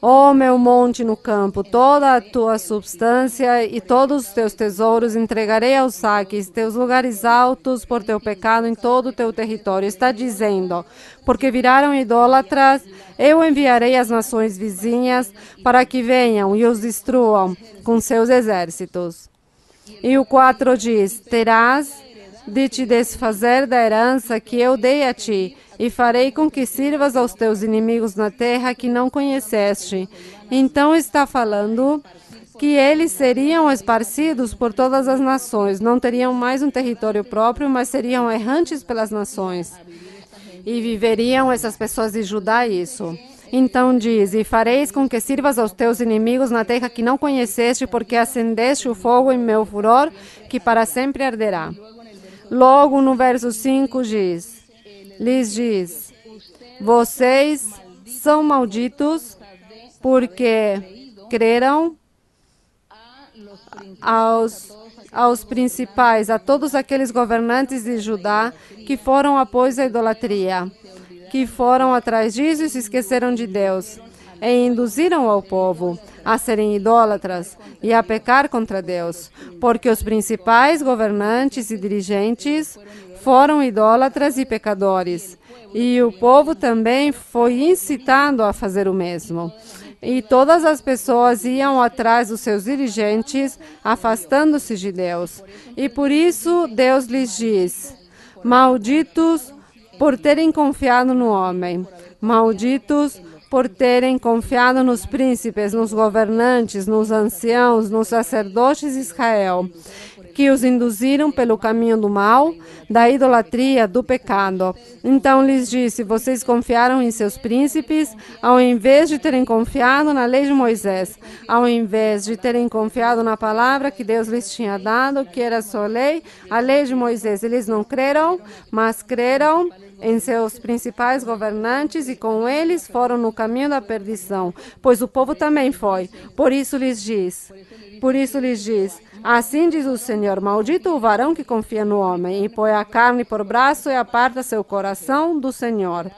ó meu monte no campo, toda a tua substância e todos os teus tesouros entregarei aos saques, teus lugares altos por teu pecado em todo o teu território. Está dizendo, porque viraram idólatras, eu enviarei as nações vizinhas para que venham e os destruam com seus exércitos. E o 4 diz, terás de te desfazer da herança que eu dei a ti, e farei com que sirvas aos teus inimigos na terra que não conheceste. Então está falando que eles seriam esparcidos por todas as nações, não teriam mais um território próprio, mas seriam errantes pelas nações. E viveriam essas pessoas de Judá isso. Então diz, e fareis com que sirvas aos teus inimigos na terra que não conheceste, porque acendeste o fogo em meu furor, que para sempre arderá. Logo no verso 5 lhes diz, vocês são malditos porque creram aos principais, a todos aqueles governantes de Judá que foram após a idolatria, que foram atrás disso e se esqueceram de Deus, e induziram ao povo a serem idólatras e a pecar contra Deus, porque os principais governantes e dirigentes foram idólatras e pecadores, e o povo também foi incitado a fazer o mesmo. E todas as pessoas iam atrás dos seus dirigentes, afastando-se de Deus. E por isso Deus lhes diz, malditos por terem confiado no homem, malditos por terem confiado nos príncipes, nos governantes, nos anciãos, nos sacerdotes de Israel, que os induziram pelo caminho do mal, da idolatria, do pecado. Então lhes disse, vocês confiaram em seus príncipes, ao invés de terem confiado na lei de Moisés, ao invés de terem confiado na palavra que Deus lhes tinha dado, que era sua lei, a lei de Moisés. Eles não creram, mas creram em seus principais governantes e com eles foram no caminho da perdição, pois o povo também foi. Por isso lhes diz, Assim diz o Senhor: maldito o varão que confia no homem e põe a carne por braço e aparta seu coração do Senhor.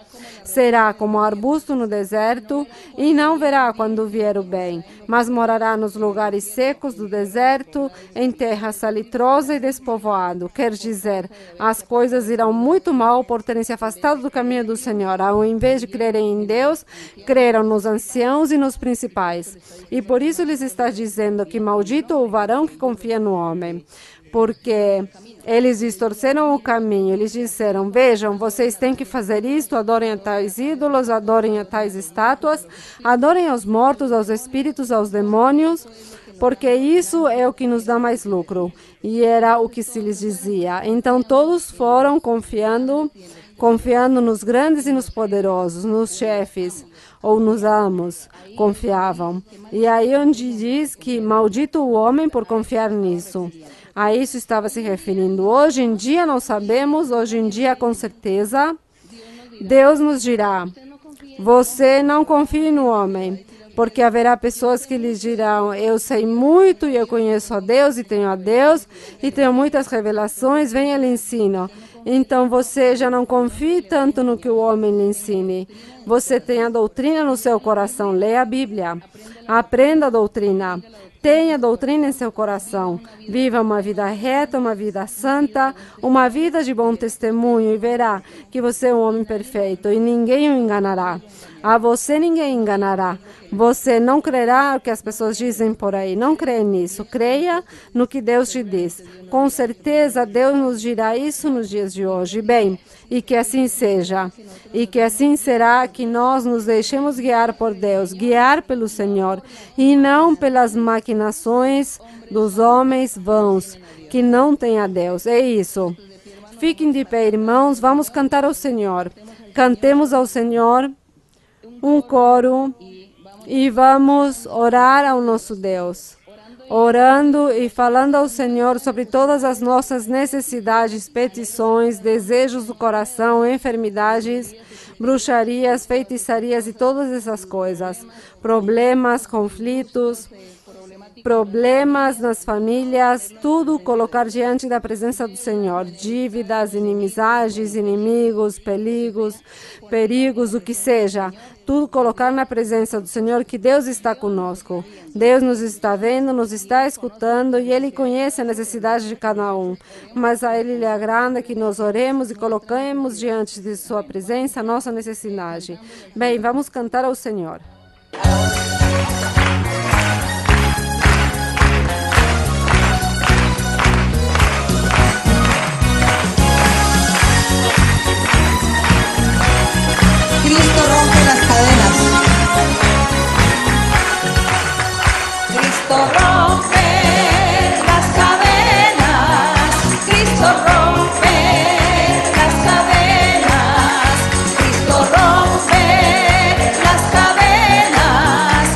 Será como arbusto no deserto e não verá quando vier o bem, mas morará nos lugares secos do deserto, em terra salitrosa e despovoado. Quer dizer, as coisas irão muito mal por terem se afastado do caminho do Senhor. Ao invés de crerem em Deus, creram nos anciãos e nos principais. E por isso lhes está dizendo que maldito o varão que confia no homem. Porque eles distorceram o caminho, eles disseram: vejam, vocês têm que fazer isto, adorem a tais ídolos, adorem a tais estátuas, adorem aos mortos, aos espíritos, aos demônios, porque isso é o que nos dá mais lucro. E era o que se lhes dizia. Então todos foram confiando nos grandes e nos poderosos, nos chefes ou nos amos, confiavam. E aí onde diz que maldito o homem por confiar nisso. A isso estava se referindo. Hoje em dia não sabemos, hoje em dia com certeza, Deus nos dirá: você não confie no homem, porque haverá pessoas que lhes dirão: eu sei muito e eu conheço a Deus e tenho muitas revelações, venha lhe ensino. Então você já não confie tanto no que o homem lhe ensine. Você tem a doutrina no seu coração, leia a Bíblia, aprenda a doutrina. Tenha doutrina em seu coração. Viva uma vida reta, uma vida santa, uma vida de bom testemunho e verá que você é um homem perfeito e ninguém o enganará. A você ninguém enganará. Você não crerá o que as pessoas dizem por aí. Não creia nisso. Creia no que Deus te diz. Com certeza Deus nos dirá isso nos dias de hoje. Bem, e que assim seja. E que assim será que nós nos deixemos guiar por Deus, guiar pelo Senhor, e não pelas maquinações dos homens vãos, que não têm a Deus. É isso. Fiquem de pé, irmãos, vamos cantar ao Senhor. Cantemos ao Senhor um coro e vamos orar ao nosso Deus. Orando e falando ao Senhor sobre todas as nossas necessidades, petições, desejos do coração, enfermidades, bruxarias, feitiçarias e todas essas coisas. Problemas, conflitos, problemas nas famílias, tudo colocar diante da presença do Senhor. Dívidas, inimizades, inimigos, perigos, o que seja. Tudo colocar na presença do Senhor, que Deus está conosco. Deus nos está vendo, nos está escutando e Ele conhece a necessidade de cada um. Mas a Ele lhe agrada que nós oremos e coloquemos diante de Sua presença a nossa necessidade. Bem, vamos cantar ao Senhor. Cristo rompe las cadenas. Cristo rompe las cadenas. Cristo rompe las cadenas. Cristo rompe las cadenas.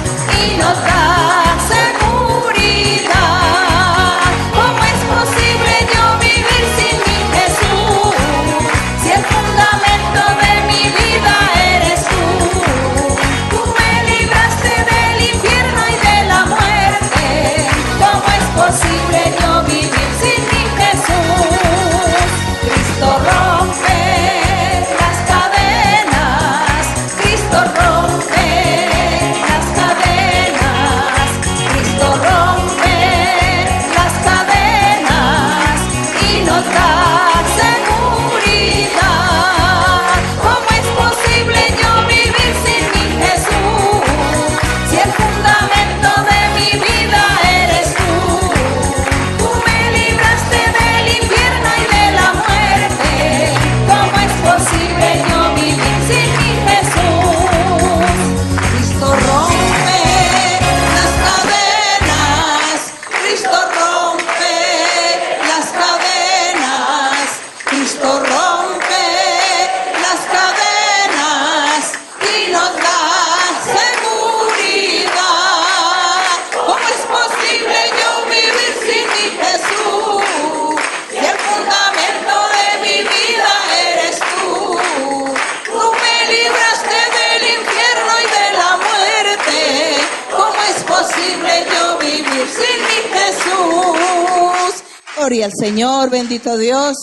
Gloria al Señor, bendito Dios,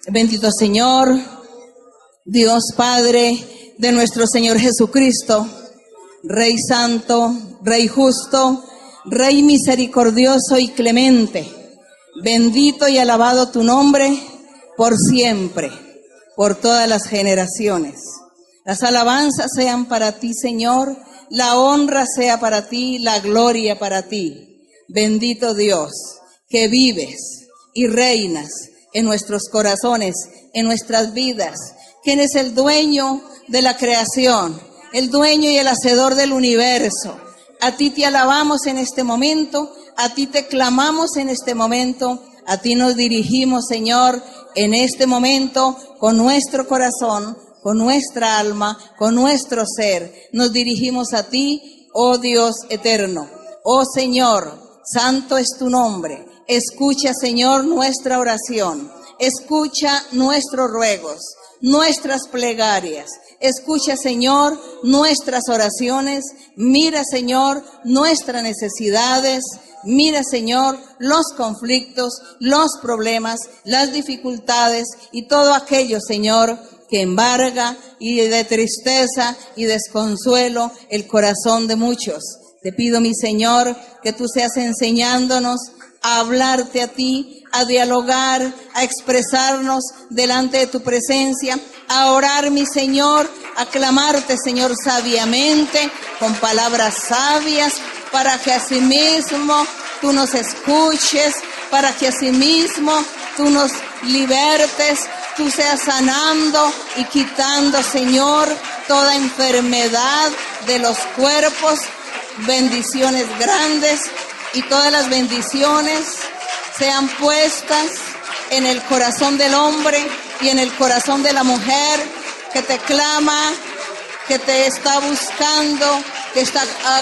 bendito Señor, Dios Padre de nuestro Señor Jesucristo, Rey Santo, Rey Justo, Rey misericordioso y clemente. Bendito y alabado tu nombre por siempre, por todas las generaciones. Las alabanzas sean para ti, Señor, la honra sea para ti, la gloria para ti. Bendito Dios, que vives y reinas en nuestros corazones, en nuestras vidas, quien es el dueño de la creación, el dueño y el hacedor del universo. A ti te alabamos en este momento, a ti te clamamos en este momento, a ti nos dirigimos, Señor, en este momento con nuestro corazón, con nuestra alma, con nuestro ser. Nos dirigimos a ti, oh Dios eterno. Oh Señor, santo es tu nombre. Escucha, Señor, nuestra oración. Escucha nuestros ruegos, nuestras plegarias. Escucha, Señor, nuestras oraciones. Mira, Señor, nuestras necesidades. Mira, Señor, los conflictos, los problemas, las dificultades y todo aquello, Señor, que embarga y de tristeza y desconsuelo el corazón de muchos. Te pido, mi Señor, que tú seas enseñándonos a hablarte a ti, a dialogar, a expresarnos delante de tu presencia, a orar, mi Señor, a clamarte, Señor, sabiamente, con palabras sabias, para que asimismo tú nos escuches, para que asimismo tú nos libertes, tú seas sanando y quitando, Señor, toda enfermedad de los cuerpos, bendiciones grandes, y todas las bendiciones sean puestas en el corazón del hombre y en el corazón de la mujer que te clama, que te está buscando, que está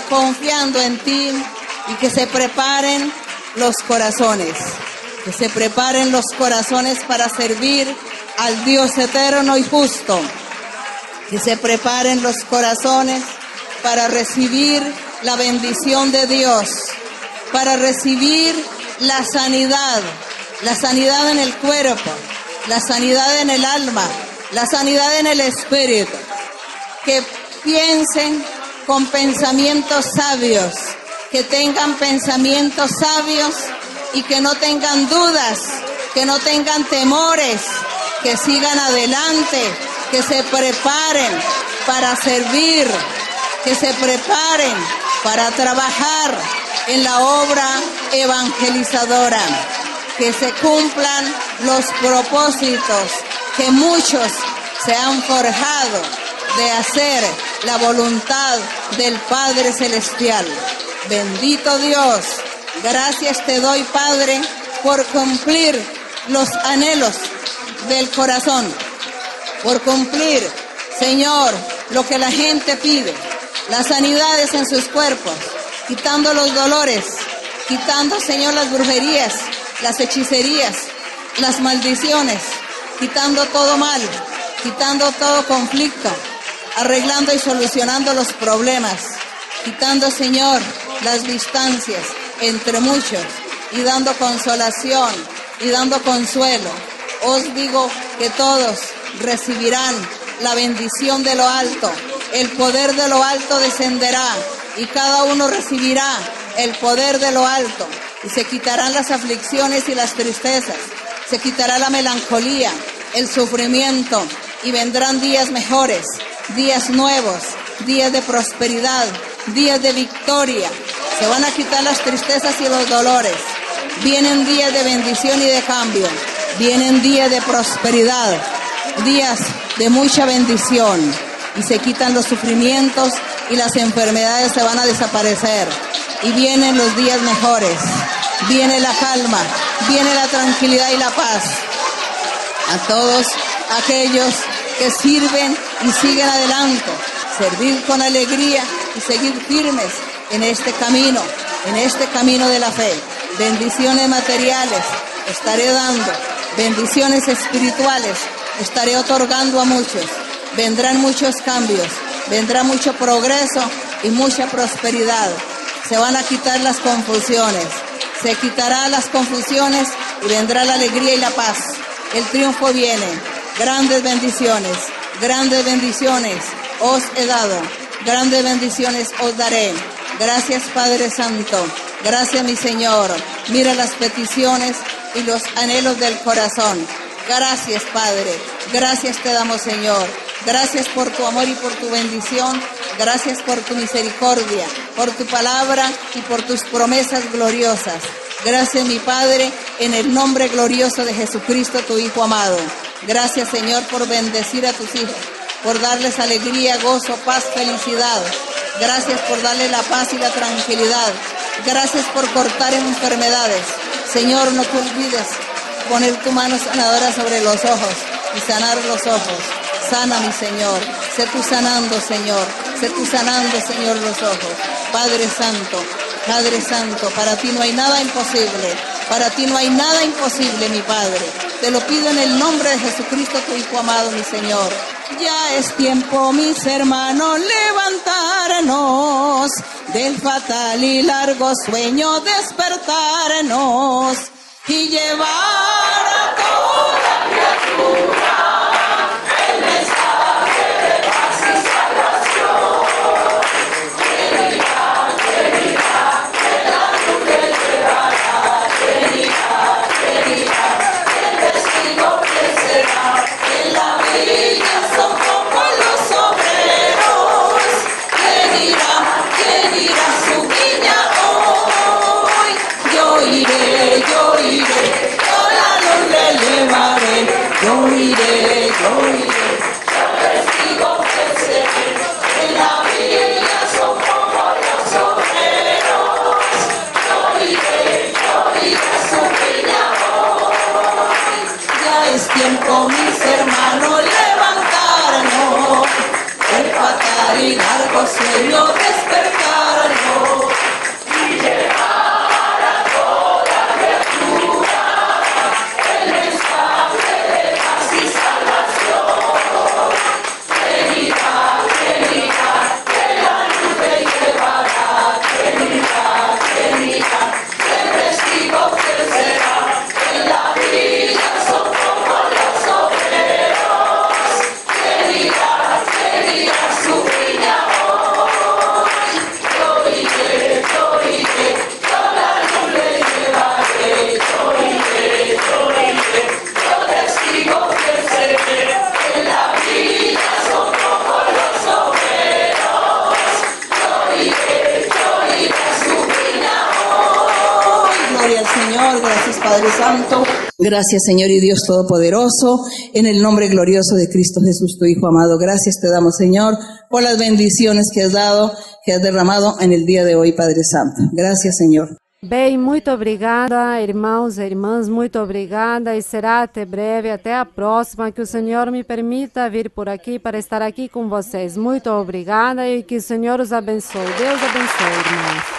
confiando en ti, y que se preparen los corazones, que se preparen los corazones para servir al Dios eterno y justo, que se preparen los corazones para recibir la bendición de Dios, para recibir la sanidad en el cuerpo, la sanidad en el alma, la sanidad en el espíritu. Que piensen con pensamientos sabios, que tengan pensamientos sabios y que no tengan dudas, que no tengan temores, que sigan adelante, que se preparen para servir, que se preparen para trabajar en la obra evangelizadora, que se cumplan los propósitos que muchos se han forjado de hacer la voluntad del Padre Celestial. Bendito Dios, gracias te doy, Padre, por cumplir los anhelos del corazón, por cumplir, Señor, lo que la gente pide, las sanidades en sus cuerpos, quitando los dolores, quitando, Señor, las brujerías, las hechicerías, las maldiciones, quitando todo mal, quitando todo conflicto, arreglando y solucionando los problemas, quitando, Señor, las distancias entre muchos y dando consolación y dando consuelo. Os digo que todos recibirán la bendición de lo alto, el poder de lo alto descenderá y cada uno recibirá el poder de lo alto, y se quitarán las aflicciones y las tristezas, se quitará la melancolía, el sufrimiento, y vendrán días mejores, días nuevos, días de prosperidad, días de victoria. Se van a quitar las tristezas y los dolores. Vienen días de bendición y de cambio. Vienen días de prosperidad, días de mucha bendición. Y se quitan los sufrimientos y las enfermedades se van a desaparecer. Y vienen los días mejores. Viene la calma, viene la tranquilidad y la paz. A todos aquellos que sirven y siguen adelante, servir con alegría y seguir firmes en este camino de la fe. Bendiciones materiales estaré dando, bendiciones espirituales estaré otorgando a muchos. Vendrán muchos cambios, vendrá mucho progreso y mucha prosperidad. Se van a quitar las confusiones, se quitarán las confusiones y vendrá la alegría y la paz. El triunfo viene. Grandes bendiciones os he dado. Grandes bendiciones os daré. Gracias, Padre Santo. Gracias, mi Señor. Mira las peticiones y los anhelos del corazón. Gracias, Padre. Gracias te damos, Señor. Gracias por tu amor y por tu bendición. Gracias por tu misericordia, por tu palabra y por tus promesas gloriosas. Gracias, mi Padre, en el nombre glorioso de Jesucristo, tu Hijo amado. Gracias, Señor, por bendecir a tus hijos, por darles alegría, gozo, paz, felicidad. Gracias por darles la paz y la tranquilidad. Gracias por cortar enfermedades. Señor, no te olvides poner tu mano sanadora sobre los ojos y sanar los ojos. Sana, mi Señor. Sé tú sanando, Señor. Sé tú sanando, Señor, los ojos. Padre Santo, para ti no hay nada imposible. Para ti no hay nada imposible, mi Padre. Te lo pido en el nombre de Jesucristo, tu Hijo amado, mi Señor. Ya es tiempo, mis hermanos, levantarnos del fatal y largo sueño, despertarnos y llevar a toda criatura el mensaje de paz y salvación. Que dirá, que la nube llevará, que dirá, el testigo que será, en la viña son como los obreros. Que dirá su viña hoy. Yo iré, yo la luz le llevaré. Yo iré, testigo que seré, en la viña son como los obreros. Yo iré su viña hoy. Ya es tiempo, mis hermanos, levantarnos del fatal y largo sueño, despertarnos y llevar a toda criatura el mensaje de paz y salvación. Que dirá, que la nube llevará, que dirá, el testigo que será, en la vida son como los obreros. Que dirá su viña hoy. Yo iré, yo la luz le llevaré. Yo iré, yo testigo que seré, en la vida son como los obreros. Yo iré su viña hoy. Gloria al Señor, gracias Padre Santo. Gracias, Señor y Dios Todopoderoso, en el nombre glorioso de Cristo Jesús, tu Hijo amado. Gracias te damos, Señor, por las bendiciones que has dado, que has derramado en el día de hoy, Padre Santo. Gracias, Señor. Bem, muito obrigada, irmãos e irmãs, muito obrigada e será até breve, até a próxima, que o Senhor me permita vir por aqui para estar aqui com vocês. Muito obrigada e que o Senhor os abençoe. Deus abençoe, irmãos.